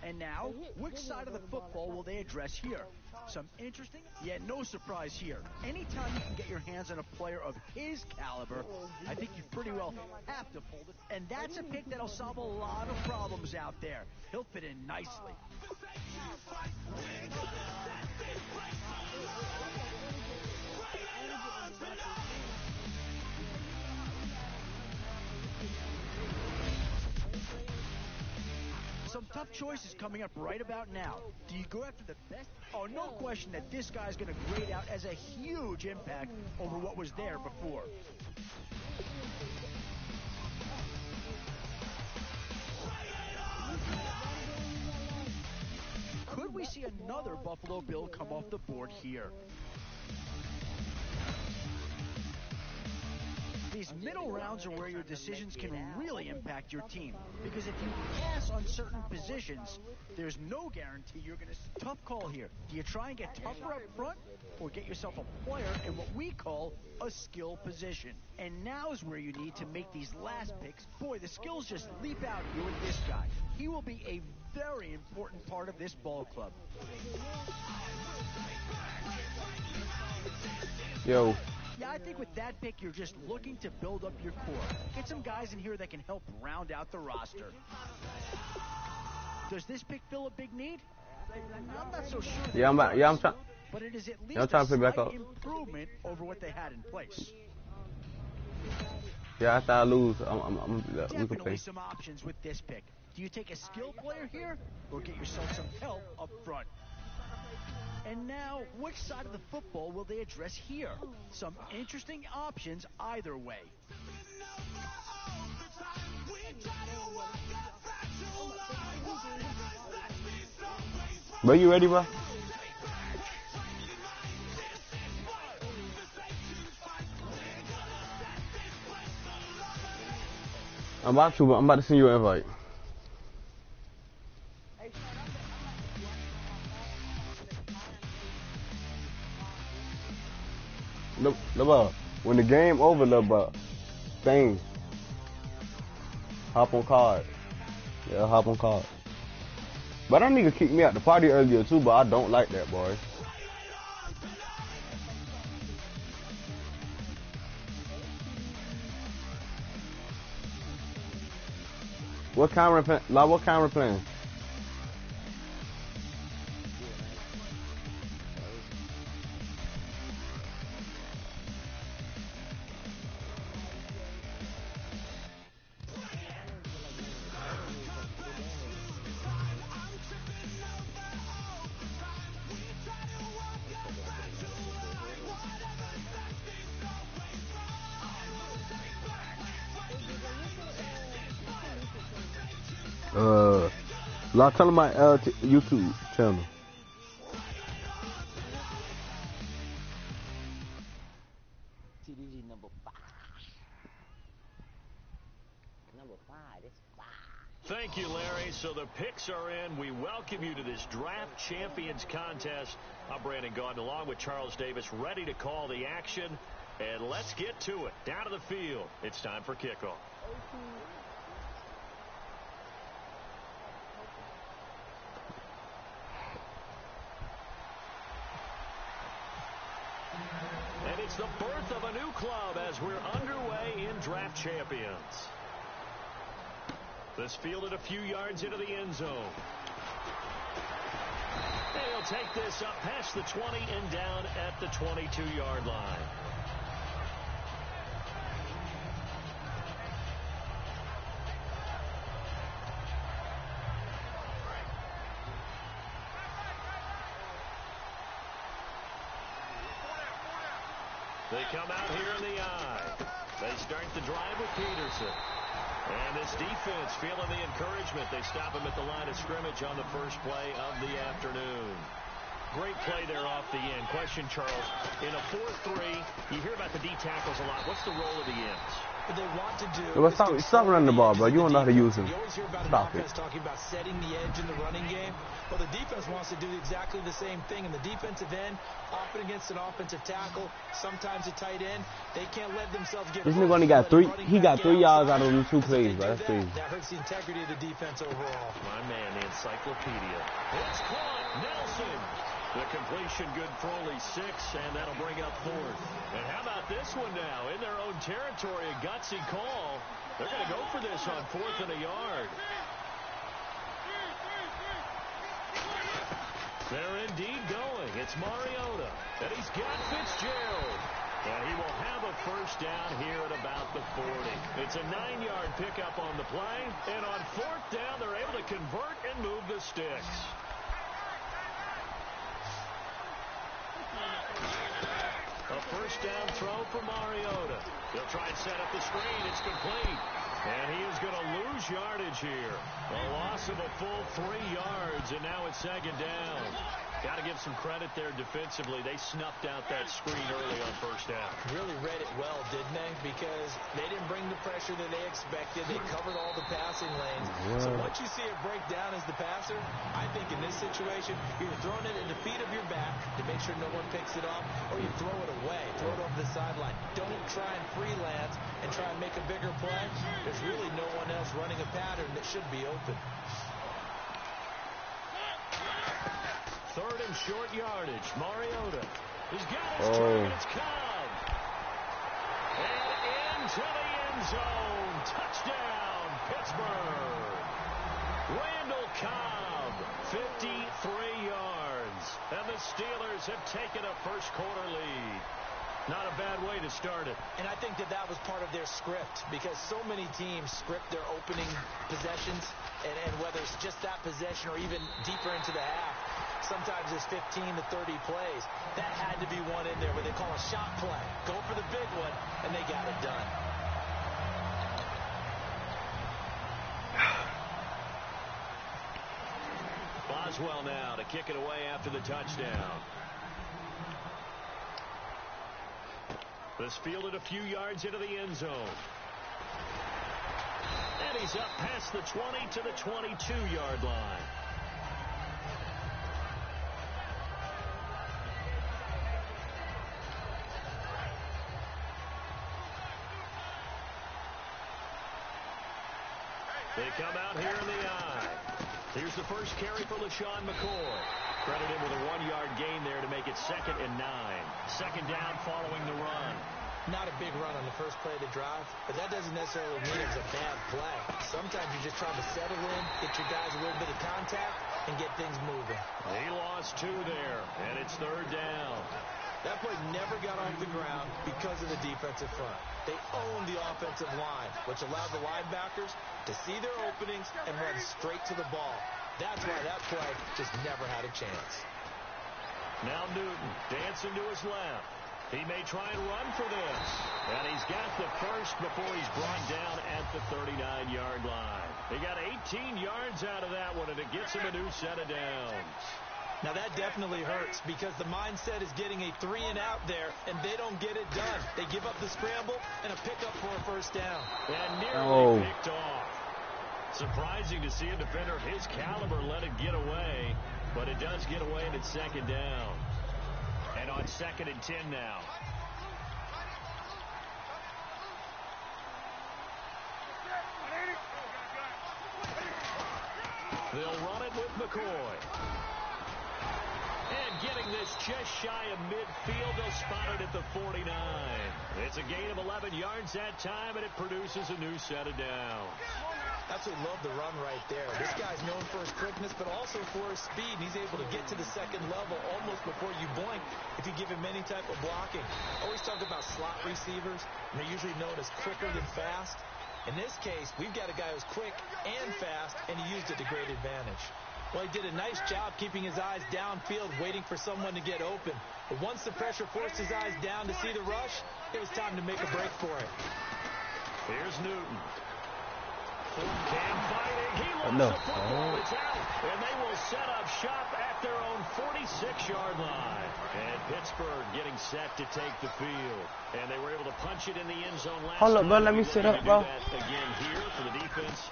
And now, which side of the football will they address here? Some interesting, yet no surprise here. Anytime you can get your hands on a player of his caliber, I think you pretty well have to fold it. And that's a pick that'll solve a lot of problems out there. He'll fit in nicely. Some tough choices coming up right about now. Do you go after the best? Oh, no question that this guy's going to grade out as a huge impact over what was there before. Could we see another Buffalo Bill come off the board here? These middle rounds are where your decisions can really impact your team. Because if you pass on certain positions, there's no guarantee you're going to... Tough call here. Do you try and get tougher up front or get yourself a player in what we call a skill position? And now's where you need to make these last picks. Boy, the skills just leap out here with this guy. He will be a very important part of this ball club. Yo. Yeah, I think with that pick, you're just looking to build up your core. Get some guys in here that can help round out the roster. Does this pick fill a big need? I'm not so sure. Yeah, I'm trying. But it is at least I'm trying to pick back up. Improvement over what they had in place. Yeah, after I lose, I'm Definitely some options with this pick. Do you take a skill player here or get yourself some help up front? And now, which side of the football will they address here? Some interesting options either way. Bro, you ready, bro? I'm about to send you an invite. Look, when the game over, look, thing. Hop on card. Yeah, hop on card. But that nigga kicked me out the party earlier too, but I don't like that, boy. What camera playing? Tell him my YouTube channel. TDG number 5. Number 5, it's 5. Thank you, Larry. So the picks are in. We welcome you to this Draft Champions contest. I'm Brandon Gaudin along with Charles Davis, ready to call the action. And let's get to it. Down to the field. It's time for kickoff. And it's the birth of a new club as we're underway in Draft Champions. This fielded a few yards into the end zone. And he'll take this up past the 20 and down at the 22-yard line. They come out here in the eye. They start the drive with Peterson. And this defense feeling the encouragement. They stop him at the line of scrimmage on the first play of the afternoon. Great play there off the end. Question, Charles, in a 4-3, you hear about the D tackles a lot. What's the role of the ends? What they want to do Yo, stop running the ball, bro. You don't know how to use him. You always hear about Stop an offense talking about setting the edge in the running game. Well, the defense wants to do exactly the same thing. In the defensive end, often against an offensive tackle, sometimes a tight end, they can't let themselves get. This nigga only got 3. He got 3 yards out of them 2 plays, bro. That's crazy. That hurts the integrity of the defense overall. My man, the encyclopedia. It's caught. Nelson. The completion good for only 6, and that'll bring up 4th. And how about this one now? In their own territory, a gutsy call. They're going to go for this on 4th and a yard. They're indeed going. It's Mariota, and he's got Fitzgerald. And he will have a first down here at about the 40. It's a 9-yard pickup on the play, and on 4th down, they're able to convert and move the sticks. A first down throw for Mariota. He'll try and set up the screen. It's complete. And he is going to lose yardage here. A loss of a full 3 yards, and now it's 2nd down. Got to give some credit there defensively. They snuffed out that screen early on 1st down. Really read it well, didn't they? Because they didn't bring the pressure that they expected. They covered all the passing lanes. So once you see it break down as the passer, I think in this situation, you're throwing it in the feet of your back to make sure no one picks it up, or you throw it away, throw it over the sideline. Don't try and freelance and try and make a bigger play. There's really no one else running a pattern that should be open. 3rd and short yardage. Mariota. He's got his target. It's Cobb. And into the end zone. Touchdown, Pittsburgh. Randall Cobb, 53 yards. And the Steelers have taken a first-quarter lead. Not a bad way to start it. And I think that was part of their script, because so many teams script their opening possessions, and whether it's just that possession or even deeper into the half, sometimes it's 15 to 30 plays. That had to be one in there where they call a shot play. Go for the big one, and they got it done. Boswell now to kick it away after the touchdown. This fielded a few yards into the end zone. And he's up past the 20 to the 22-yard line. They come out here in the eye. Here's the first carry for LaShawn McCoy. Credit him with a 1-yard gain there to make it 2nd and 9. 2nd down following the run. Not a big run on the first play of the drive, but that doesn't necessarily mean it was a bad play. Sometimes you're just trying to settle in, get your guys a little bit of contact, and get things moving. He lost 2 there, and it's 3rd down. That play never got off the ground because of the defensive front. They owned the offensive line, which allowed the linebackers to see their openings and run straight to the ball. That's why that play just never had a chance. Now Newton dancing to his left. He may try and run for this. And he's got the first before he's brought down at the 39-yard line. He got 18 yards out of that one, and it gets him a new set of downs. Now that definitely hurts, because the mindset is getting a 3-and-out there, and they don't get it done. They give up the scramble and a pickup for a first down. And nearly picked off. Surprising to see a defender of his caliber let it get away, but it does get away, and it's 2nd down. And on 2nd and 10 now. They'll run it with McCoy. And getting this just shy of midfield, they'll spot it at the 49. It's a gain of 11 yards that time, and it produces a new set of downs. Absolutely love the run right there. This guy's known for his quickness, but also for his speed. And he's able to get to the 2nd level almost before you blink if you give him any type of blocking. Always talk about slot receivers, and they're usually known as quicker than fast. In this case, we've got a guy who's quick and fast, and he used it to great advantage. Well, he did a nice job keeping his eyes downfield, waiting for someone to get open. But once the pressure forced his eyes down to see the rush, it was time to make a break for it. Here's Newton. Cam fighting. He lost the football. It's out. And they will set up shop at their own 46-yard line. And Pittsburgh getting set to take the field. And they were able to punch it in the end zone last Hold up, bro. time. Let me sit up, bro. Again here for the defense.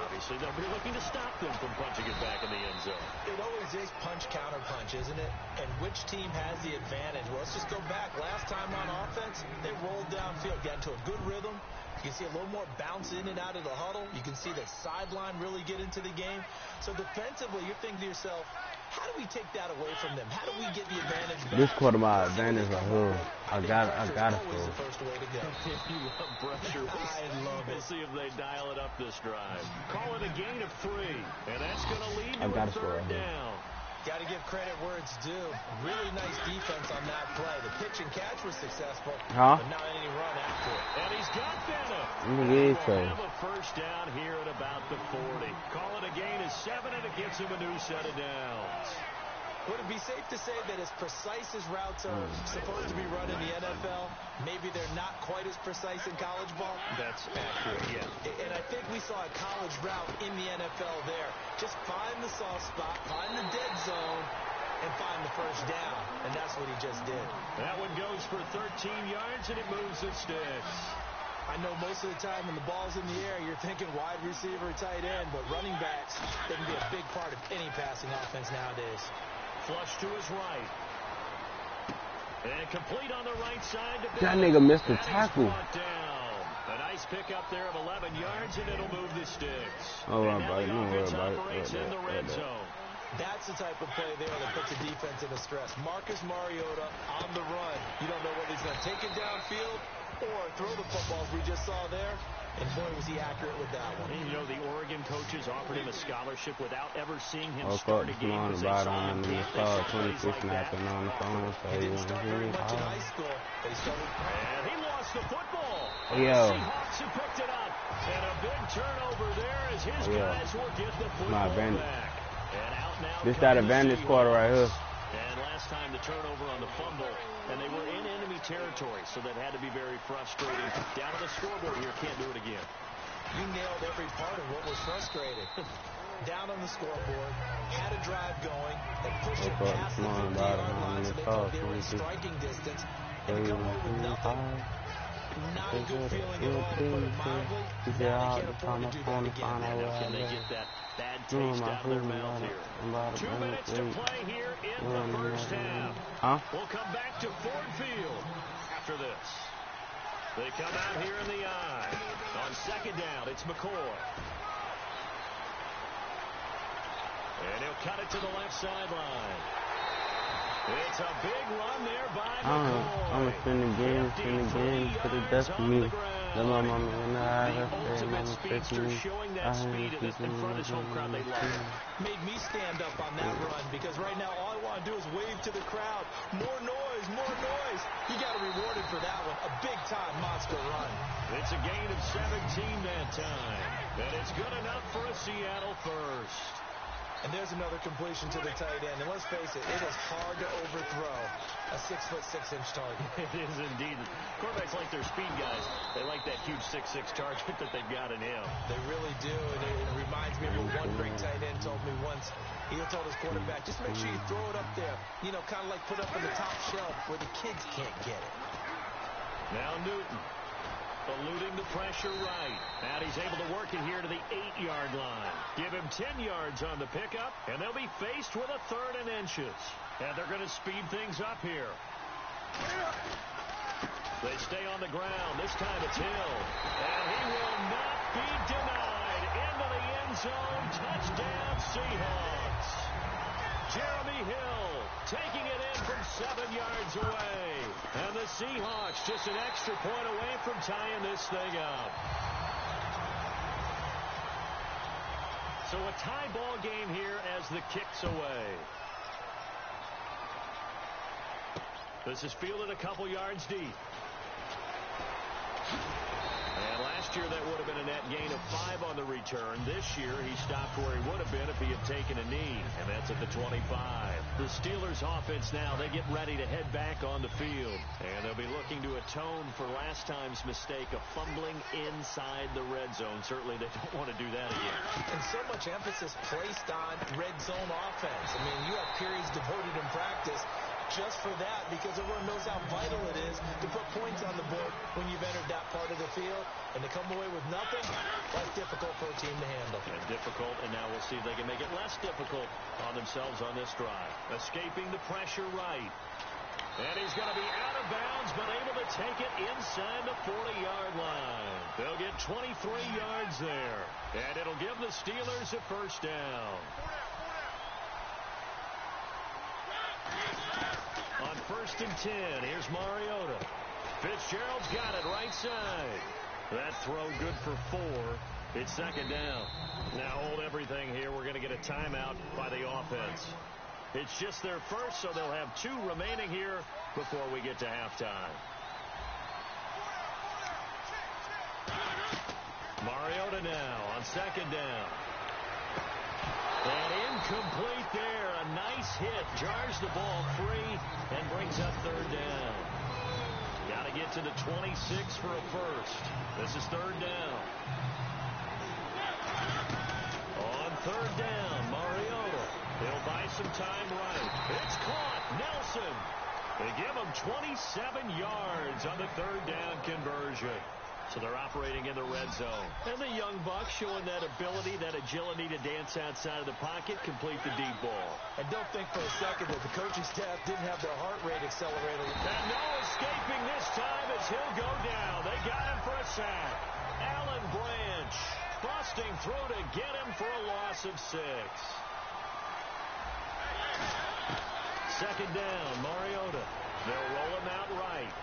Obviously, they'll be looking to stop them from punching it back in the end zone. It always is punch-counter-punch, isn't it? And which team has the advantage? Well, let's just go back. Last time on offense, they rolled downfield, got into a good rhythm. You can see a little more bounce in and out of the huddle. You can see the sideline really get into the game. So defensively, you're thinking to yourself, how do we take that away from them? How do we get the advantage back? This quarter my advantage right here. I got it. Always the first way to go. You love pressure. I love it. We'll see if they dial it up this drive. Call it a gain of 3, and that's going to lead to a third down. Got to give credit where it's due. Really nice defense on that play. The pitch and catch was successful, but not any run after it. And he's got Bennett. We'll have a first down here at about the 40. Call it a gain of 7, and it gets him a new set of downs. Would it be safe to say that as precise as routes are supposed to be run in the NFL, maybe they're not quite as precise in college ball? That's accurate, yeah. And I think we saw a college route in the NFL there. Just find the soft spot, find the dead zone, and find the first down. And that's what he just did. That one goes for 13 yards, and it moves the sticks. I know most of the time when the ball's in the air, you're thinking wide receiver, tight end, but running backs, they can be a big part of any passing offense nowadays. Flush to his right. And complete on the right side. That nigga missed the tackle. A nice pickup there of 11 yards, and it'll move the sticks. Oh, don't worry about it. In the red zone. That's the type of play there that puts a defense into stress. Marcus Mariota on the run. You don't know whether he's going to take it downfield or throw the footballs we just saw there. And boy, was he accurate with that one. And, you know, the Oregon coaches offered him a scholarship without ever seeing him start a game. On the bottom, and he saw 26 snapping on the phone. So he didn't start very much in high school. They started. And he lost the football. Yo. The Seahawks have picked it up. And a big turnover there as his guys will get the football back. And out now. This that advantage quarter right here. And last time the turnover on the fumble, and they were in enemy territory, so that had to be very frustrating. Down on the scoreboard here, can't do it again. You nailed every part of what was frustrating. Down on the scoreboard, had a drive going, and pushed it past the 50-yard line so they thought they were in striking distance, and come away with nothing. Not a good feeling at all, to put it mildly. Now they can't afford to do that again. Now can they get that bad taste out of their mouth here? 2 minutes to play here in the first half. We'll come back to Ford Field after this. They come out here in the eye. On second down, it's McCoy. And he'll cut it to the left sideline. It's a big run there by McCoy. I'm going to spin again to the death of me. The mama in the eye, the ultimate speedster showing that speed in front of this home crowd. They love it. Made me stand up on that run because right now all I want to do is wave to the crowd. More noise, more noise. You got to reward it for that one. A big-time monster run. It's a gain of 17 that time. And it's good enough for a Seattle first. And there's another completion to the tight end. And let's face it, it is hard to overthrow a 6'6" target. It is indeed. Quarterbacks like their speed guys. They like that huge 6'6" target that they've got in him. They really do. And it reminds me of what one great tight end told me once. He told his quarterback, just make sure you throw it up there. You know, kind of like put up on the top shelf where the kids can't get it. Now Newton. Eluding the pressure right. And he's able to work it here to the 8-yard line. Give him 10 yards on the pickup, and they'll be faced with a 3rd and inches. And they're going to speed things up here. They stay on the ground. This time it's Hill. And he will not be denied. Into the end zone. Touchdown, Seahawks. Jeremy Hill taking it in from 7 yards away. And the Seahawks just an extra point away from tying this thing up. So a tie ball game here as the kick's away. This is fielded a couple yards deep. And last last year, that would have been a net gain of 5 on the return. This year, he stopped where he would have been if he had taken a knee, and that's at the 25. The Steelers offense now, they get ready to head back on the field, and they'll be looking to atone for last time's mistake of fumbling inside the red zone. Certainly, they don't want to do that again. And so much emphasis placed on red zone offense. I mean, you have periods devoted in practice just for that, because everyone knows how vital it is to put points on the board when you've entered that part of the field. And to come away with nothing, that's difficult for a team to handle. And difficult, and now we'll see if they can make it less difficult on themselves on this drive. Escaping the pressure right. And he's going to be out of bounds, but able to take it inside the 40-yard line. They'll get 23 yards there, and it'll give the Steelers a first down. On 1st and 10, here's Mariota. Fitzgerald's got it right side. That throw good for 4. It's 2nd down. Now hold everything here. We're going to get a timeout by the offense. It's just their first, so they'll have 2 remaining here before we get to halftime. Mariota now on 2nd down. And incomplete there. A nice hit. Jars the ball free and brings up 3rd down. Got to get to the 26 for a first. This is 3rd down. On 3rd down, Mariota. He'll buy some time right. It's caught. Nelson. They give him 27 yards on the 3rd down conversion. So they're operating in the red zone. And the young buck showing that ability, that agility to dance outside of the pocket, complete the deep ball. And don't think for a second that the coaching staff didn't have their heart rate accelerated. And no escaping this time as he'll go down. They got him for a sack. Alan Branch busting through to get him for a loss of 6. 2nd down, Mariota. They'll roll him out right.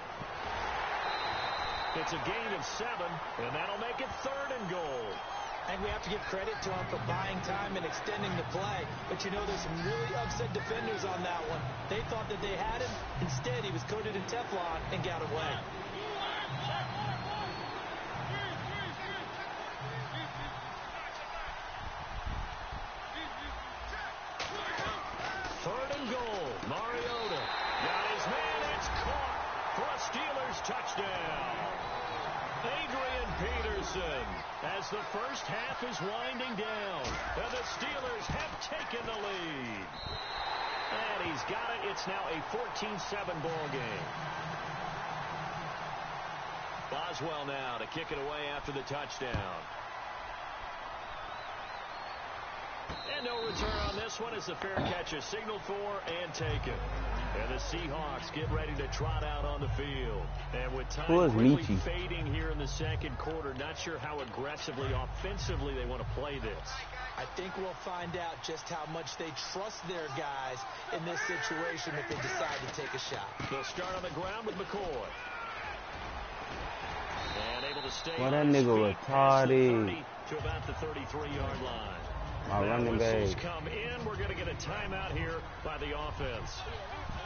It's a gain of 7, and that'll make it 3rd and goal. And we have to give credit to him for buying time and extending the play. But you know, there's some really upset defenders on that one. They thought that they had him. Instead, he was coated in Teflon and got away. Third and goal. Mariota got his man. It's caught for a Steelers touchdown. Adrian Peterson, as the first half is winding down, and the Steelers have taken the lead. And he's got it. It's now a 14-7 ball game. Boswell now to kick it away after the touchdown. And no return on this one as the fair catch is signaled for and taken. And the Seahawks get ready to trot out on the field. And with time quickly fading here in the 2nd quarter, not sure how aggressively, offensively they want to play this. I think we'll find out just how much they trust their guys in this situation if they decide to take a shot. They'll start on the ground with McCoy. And able to stay well, on that his nigga feet retarded. to about the 33-yard line. My running whistles back. come in. We're going to get a timeout here by the offense.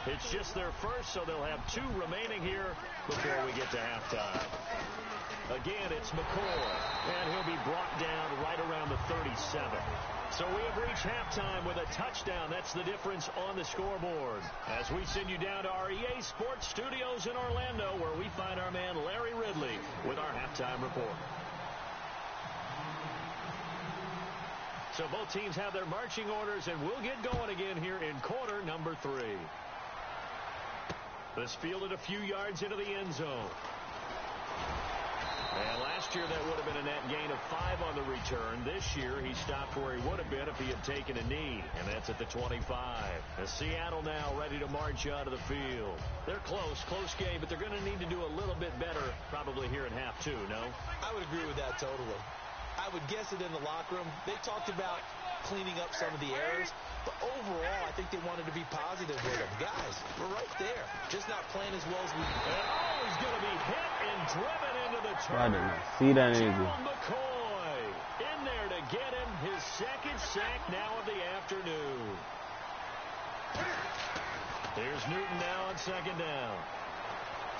It's just their first, so they'll have 2 remaining here before we get to halftime. Again, it's McCoy, and he'll be brought down right around the 37. So we have reached halftime with a touchdown. That's the difference on the scoreboard. As we send you down to our EA Sports Studios in Orlando, where we find our man Larry Ridley with our halftime report. So both teams have their marching orders, and we'll get going again here in quarter number 3. This fielded a few yards into the end zone. And last year that would have been a net gain of 5 on the return. This year he stopped where he would have been if he had taken a knee, and that's at the 25. As Seattle now ready to march out of the field. They're close game, but they're going to need to do a little bit better probably here in half 2, no? I would agree with that totally. I would guess it in the locker room. They talked about cleaning up some of the errors, but overall, I think they wanted to be positive with them. Guys, we're right there, just not playing as well as we can. And he's going to be hit and driven into the turf. I didn't see that nigga. Gerald McCoy in there to get him his 2nd sack now of the afternoon. Here's Newton now on 2nd down.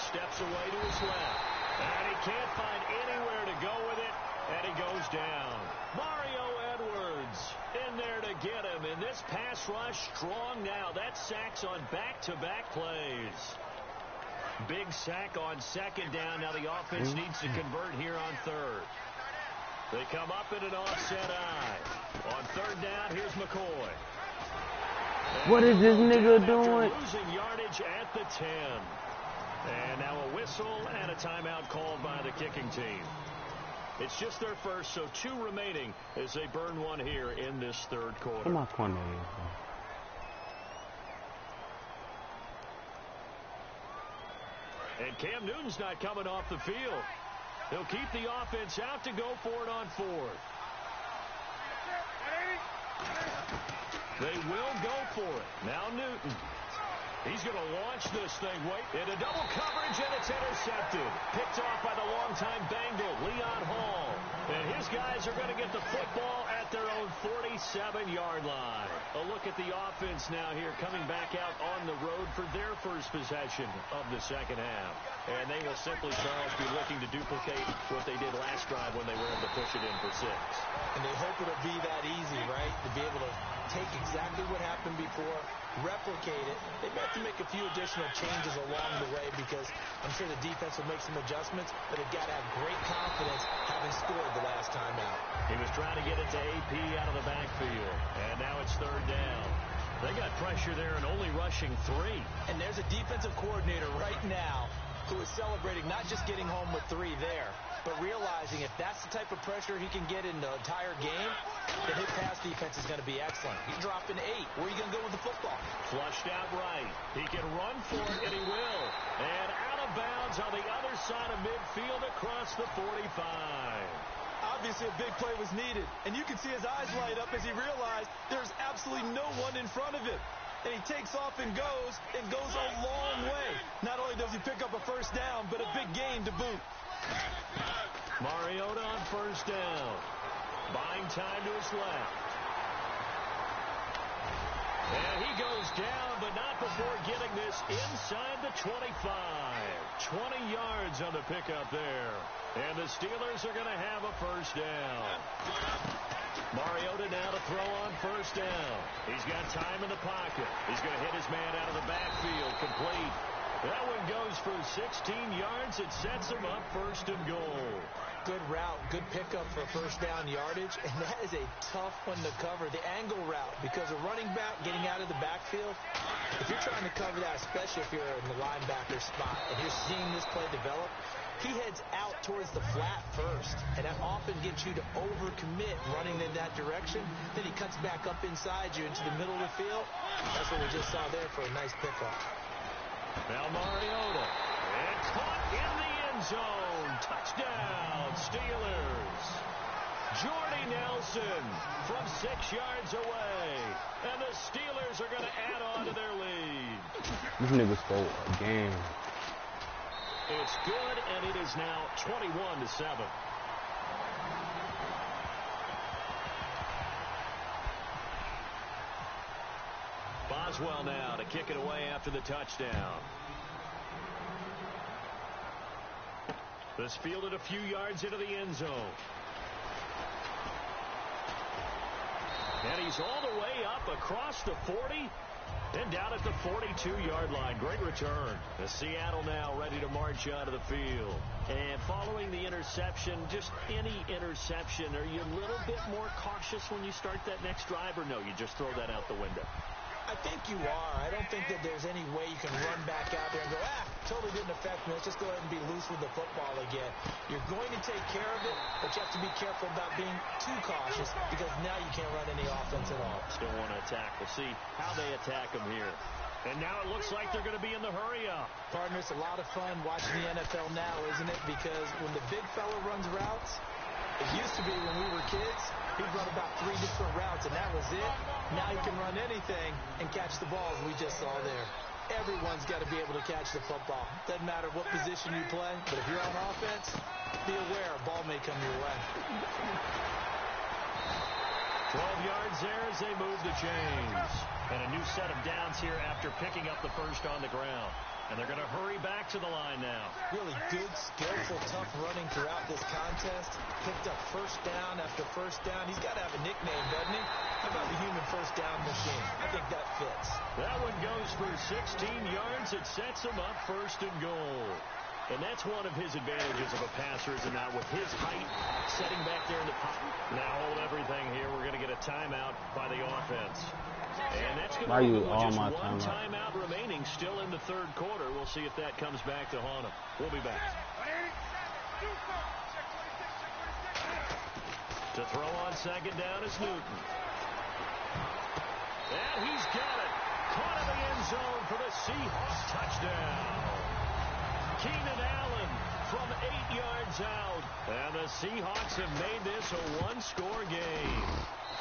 Steps away to his left. And he can't find anywhere to go with it, and he goes down. Mario Edwards in there to get him, and this pass rush strong now. That's sacks on back-to-back plays. Big sack on second down. Now the offense needs to convert here on third. They come up in an offset eye. On third down, here's McCoy. What is this nigga doing? Losing yardage at the 10. And now a whistle and a timeout called by the kicking team. It's just their first, so 2 remaining as they burn one here in this third quarter. Come on, Cornelius. And Cam Newton's not coming off the field. He'll keep the offense out to go for it on fourth. They will go for it. Now Newton. He's going to launch this thing. Wait, into double coverage, and it's intercepted. Picked off by the longtime Bengal, Leon Hall. And his guys are going to get the football at their own 47-yard line. A look at the offense now here, coming back out on the road for their first possession of the second half. And they will simply, Charles, be looking to duplicate what they did last drive when they were able to push it in for 6. And they hope it'll be that easy, right? To be able to take exactly what happened before, replicate it. They may have to make a few additional changes along the way because I'm sure the defense will make some adjustments, but they've got to have great confidence having scored the last time out. He was trying to get it to AP out of the backfield, and now it's third down. They got pressure there and only rushing 3. And there's a defensive coordinator right now who is celebrating not just getting home with 3 there, but realizing if that's the type of pressure he can get in the entire game, then his pass defense is going to be excellent. He's dropping 8. Where are you going to go with the football? Flushed out right. He can run for it, and he will. And out of bounds on the other side of midfield across the 45. Obviously, a big play was needed, and you can see his eyes light up as he realized there's absolutely no one in front of him. And he takes off and goes a long way. Not only does he pick up a first down, but a big gain to boot. Mariota on first down. Buying time to his left. And he goes down, but not before getting this inside the 25. 20 yards on the pickup there. And the Steelers are going to have a first down. Mariota now to throw on first down. He's got time in the pocket. He's going to hit his man out of the backfield. Complete. That one goes for 16 yards. It sets him up first and goal. Good route, good pickup for first down yardage, and that is a tough one to cover, the angle route, because a running back getting out of the backfield, if you're trying to cover that, especially if you're in the linebacker spot, and you're seeing this play develop, he heads out towards the flat first, and that often gets you to overcommit running in that direction. Then he cuts back up inside you into the middle of the field. That's what we just saw there for a nice pickup. Now Mariota, and caught in the end zone. Touchdown, Steelers. Jordy Nelson from 6 yards away, and the Steelers are going to add on to their lead. This nigga scored again. It's good, and it is now 21-7. Boswell now to kick it away after the touchdown. This fielded a few yards into the end zone. And he's all the way up across the 40 and down at the 42-yard line. Great return. The Seattle now ready to march out of the field. And following the interception, just any interception, are you a little bit more cautious when you start that next drive, or no, you just throw that out the window? I think you are. I don't think that there's any way you can run back out there and go, totally didn't affect me. Let's just go ahead and be loose with the football again. You're going to take care of it, but you have to be careful about being too cautious because now you can't run any offense at all. Still want to attack. We'll see how they attack them here. And now it looks like they're going to be in the hurry-up. Partner, it's a lot of fun watching the NFL now, isn't it? Because when the big fella runs routes, it used to be when we were kids, he'd run about 3 different routes, and that was it. Now he can run anything and catch the balls we just saw there. Everyone's got to be able to catch the football. Doesn't matter what position you play, but if you're on offense, be aware a ball may come your way. 12 yards there as they move the chains. And a new set of downs here after picking up the first on the ground. And they're going to hurry back to the line now. Really good, skillful, tough running throughout this contest. Picked up first down after first down. He's got to have a nickname, doesn't he? How about the human first down machine? I think that fits. That one goes for 16 yards. It sets him up first and goal. And that's one of his advantages of a passer, is now with his height, setting back there in the pocket. Now hold everything here. We're going to get a timeout by the offense. And that's going to be just one timeout remaining still in the third quarter. We'll see if that comes back to haunt him. We'll be back. To throw on second down is Newton. And he's got it. Caught in the end zone for the Seahawks touchdown. Keenan Allen from 8 yards out. And the Seahawks have made this a one-score game.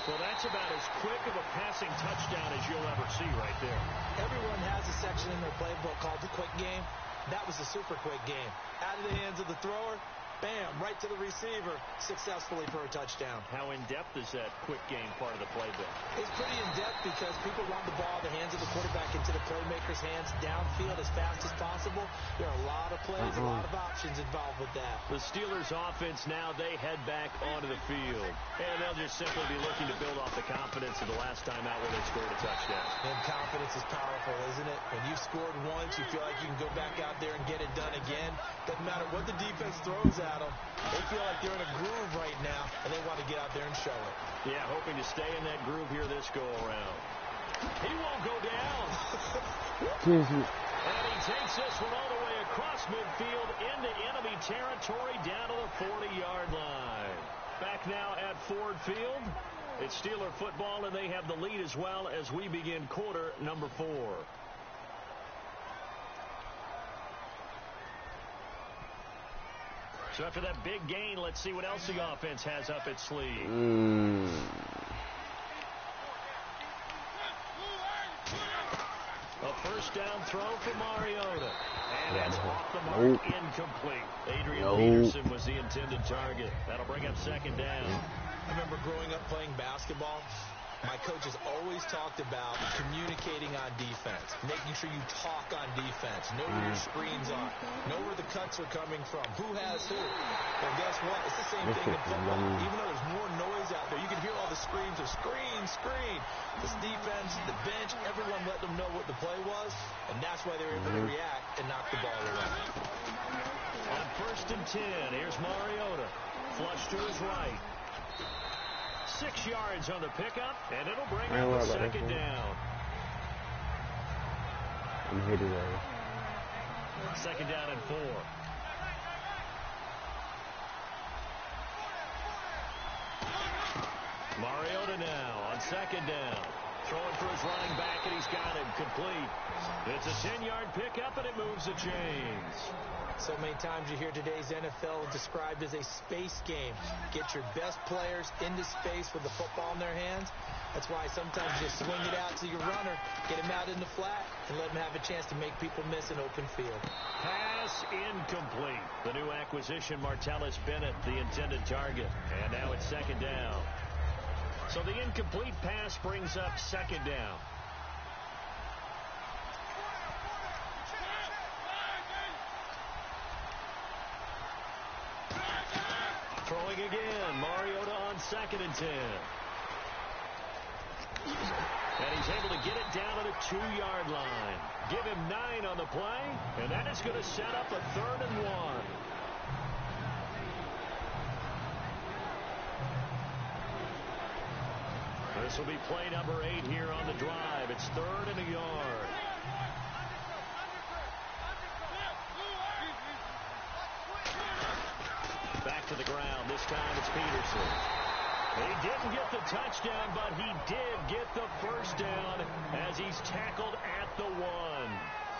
Well, that's about as quick of a passing touchdown as you'll ever see right there. Everyone has a section in their playbook called the quick game. That was a super quick game. Out of the hands of the thrower, bam, right to the receiver, successfully for a touchdown. How in-depth is that quick game part of the playbook? It's pretty in-depth because people want the ball in the hands of the quarterback into the playmaker's hands downfield as fast as possible. There are a lot of plays, a lot of options involved with that. The Steelers offense now, they head back onto the field. And they'll just simply be looking to build off the confidence of the last time out where they scored a touchdown. And confidence is powerful, isn't it? When you've scored once, you feel like you can go back out there and get it done again. Doesn't matter what the defense throws at them. They feel like they're in a groove right now, and they want to get out there and show it. Yeah, hoping to stay in that groove here this go-around. He won't go down. And he takes this one all the way across midfield into enemy territory down to the 40-yard line. Back now at Ford Field. It's Steeler football, and they have the lead as well as we begin quarter number 4. So after that big gain, let's see what else the offense has up its sleeve. A first down throw for Mariota. And that's off the mark, incomplete. Adrian Peterson was the intended target. That'll bring up second down. I remember growing up playing basketball. My coaches always talked about communicating on defense, making sure you talk on defense, know where your screens are, know where the cuts are coming from, who has who. Well, guess what? It's the same thing in football. Even though there's more noise out there, you can hear all the screams of screen, screen. This defense, the bench, everyone let them know what the play was, and that's why they were able to react and knock the ball away. On first and 10, here's Mariota. Flush to his right. 6 yards on the pickup, and it'll bring up a second down. Second down and 4. Mariota now on second down. Throwing for his running back, and he's got him complete. It's a 10-yard pickup, and it moves the chains. So many times you hear today's NFL described as a space game. Get your best players into space with the football in their hands. That's why sometimes you swing it out to your runner, get him out in the flat, and let him have a chance to make people miss an open field. Pass incomplete. The new acquisition, Martellus Bennett, the intended target. And now it's second down. So the incomplete pass brings up second down. Throwing again, Mariota on second and 10. And he's able to get it down to the 2-yard line. Give him 9 on the play, and that is going to set up a 3rd and 1. This will be play number 8 here on the drive. It's 3rd and a yard. Back to the ground. This time it's Peterson. He didn't get the touchdown, but he did get the first down as he's tackled at the 1.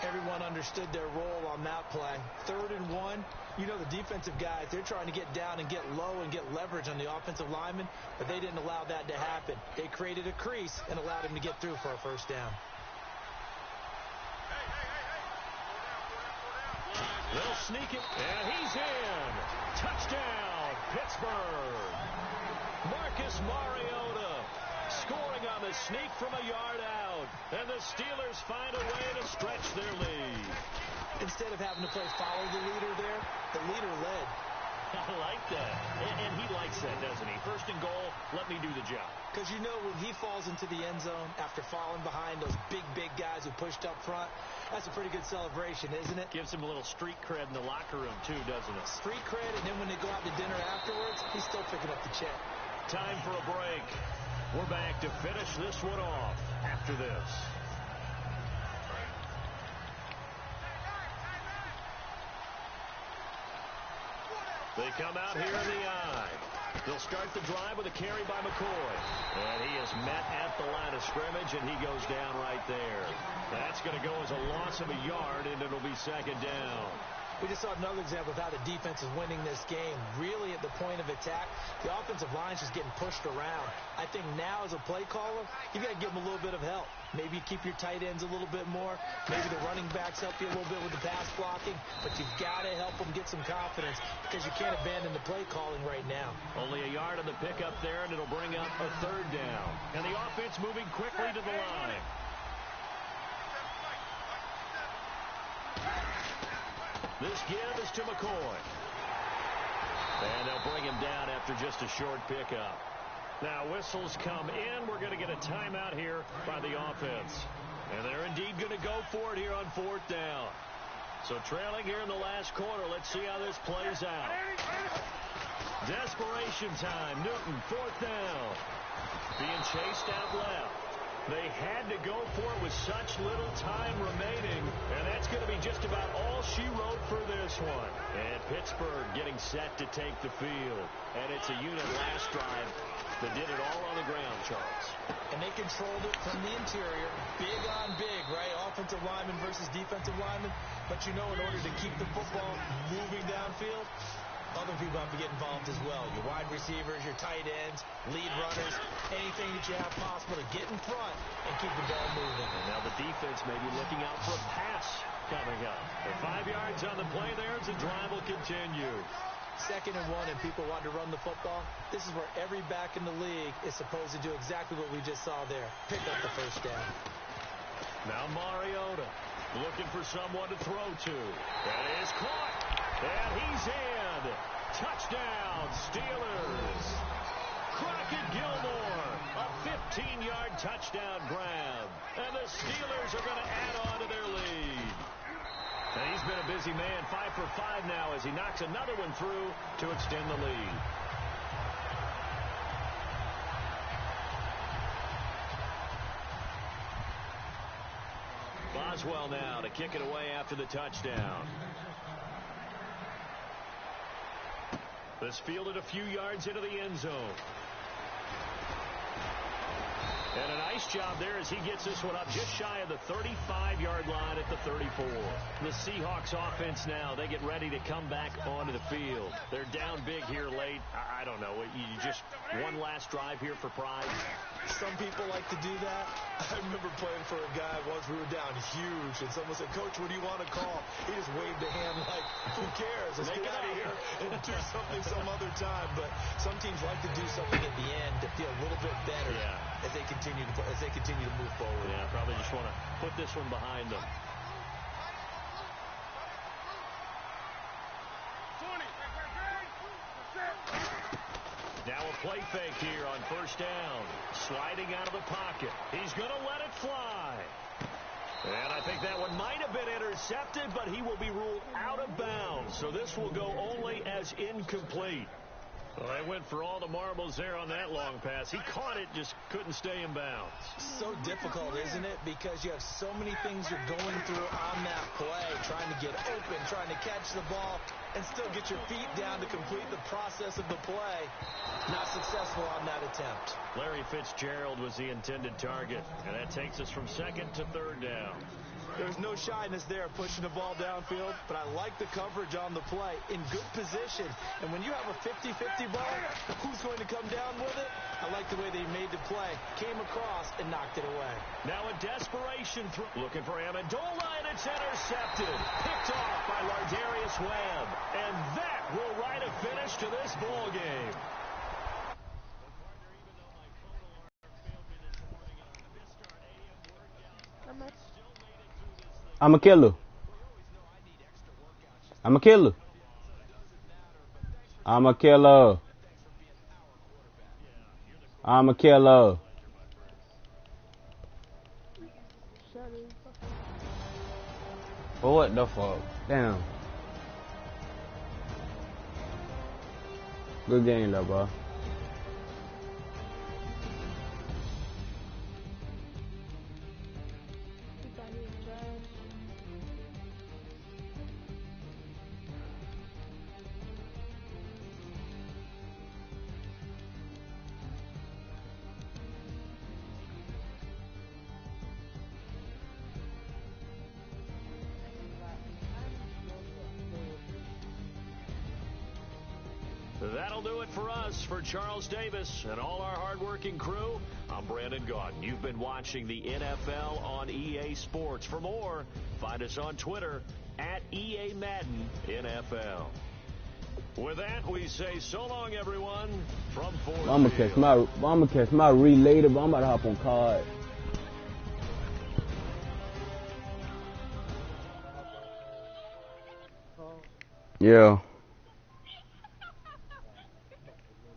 Everyone understood their role on that play. 3rd and 1. You know the defensive guys, they're trying to get down and get low and get leverage on the offensive lineman, but they didn't allow that to happen. They created a crease and allowed him to get through for a first down. They'll sneak it, and he's in. Touchdown, Pittsburgh. Marcus Mariota Scoring on the sneak from a yard out. And the Steelers find a way to stretch their lead. Instead of having to play follow the leader there, the leader led. I like that. And he likes that, doesn't he? First and goal, let me do the job. Because you know when he falls into the end zone after falling behind those big guys who pushed up front, that's a pretty good celebration, isn't it? Gives him a little street cred in the locker room, too, doesn't it? Street cred, and then when they go out to dinner afterwards, he's still picking up the check. Time for a break. We're back to finish this one off after this. They come out here in the eye. They'll start the drive with a carry by McCoy. And he is met at the line of scrimmage, and he goes down right there. That's going to go as a loss of a yard, and it'll be second down. We just saw another example of how the defense is winning this game. Really at the point of attack, the offensive line's just getting pushed around. I think now as a play caller, you got to give them a little bit of help. Maybe you keep your tight ends a little bit more. Maybe the running backs help you a little bit with the pass blocking. But you've got to help them get some confidence because you can't abandon the play calling right now. Only a yard on the pickup there, and it'll bring up a third down. And the offense moving quickly to the line. This give is to McCoy. And they'll bring him down after just a short pickup. Now whistles come in. We're going to get a timeout here by the offense. And they're indeed going to go for it here on fourth down. So trailing here in the last quarter. Let's see how this plays out. Desperation time. Newton, fourth down. Being chased out left. They had to go for it with such little time remaining, and that's going to be just about all she wrote for this one. And Pittsburgh getting set to take the field. And it's a unit last drive that did it all on the ground, Charles. And they controlled it from the interior. Big on big, right? Offensive lineman versus defensive lineman. But you know, in order to keep the football moving downfield, other people have to get involved as well. Your wide receivers, your tight ends, lead runners, anything that you have possible to get in front and keep the ball moving. And now the defense may be looking out for a pass coming up. The 5 yards on the play there as the drive will continue. 2nd and 1 and people want to run the football. This is where every back in the league is supposed to do exactly what we just saw there. Pick up the first down. Now Mariota looking for someone to throw to. That is caught. And he's in. Touchdown, Steelers. Crockett Gilmore, a 15-yard touchdown grab. And the Steelers are going to add on to their lead. And he's been a busy man, 5 for 5 now as he knocks another one through to extend the lead. Boswell now to kick it away after the touchdown. This fielded a few yards into the end zone. And a nice job there as he gets this one up just shy of the 35-yard line at the 34. The Seahawks offense now, they get ready to come back onto the field. They're down big here late. I don't know. You just one last drive here for pride. Some people like to do that. I remember playing for a guy once. We were down huge, and someone said, "Coach, what do you want to call?" He just waved a hand like, "Who cares? Let's get out of here and do something some other time." But some teams like to do something at the end to feel a little bit better as they continue to move forward. Yeah, probably just want to put this one behind them. Now a play fake here on first down. Sliding out of the pocket. He's going to let it fly. And I think that one might have been intercepted, but he will be ruled out of bounds. So this will go only as incomplete. Well, they went for all the marbles there on that long pass. He caught it, just couldn't stay in bounds. So difficult, isn't it? Because you have so many things you're going through on that play, trying to get open, trying to catch the ball, and still get your feet down to complete the process of the play. Not successful on that attempt. Larry Fitzgerald was the intended target, and that takes us from 2nd to 3rd down. There's no shyness there pushing the ball downfield, but I like the coverage on the play. In good position. And when you have a 50-50 ball, who's going to come down with it? I like the way they made the play. Came across and knocked it away. Now a desperation throw. Looking for Amendola, and it's intercepted. Picked off by Lardarius Webb. And that will write a finish to this ball game. I'm a killer. I'm a killer. I'm a killer. I'm a killer. What the fuck? Damn. Good game though, bro. That'll do it for us, for Charles Davis and all our hardworking crew. I'm Brandon Gaudin. You've been watching the NFL on EA Sports. For more, find us on Twitter at EA Madden NFL. With that, we say so long, everyone, from Ford I'm gonna catch my relay, but I'm about to hop on card. Yeah.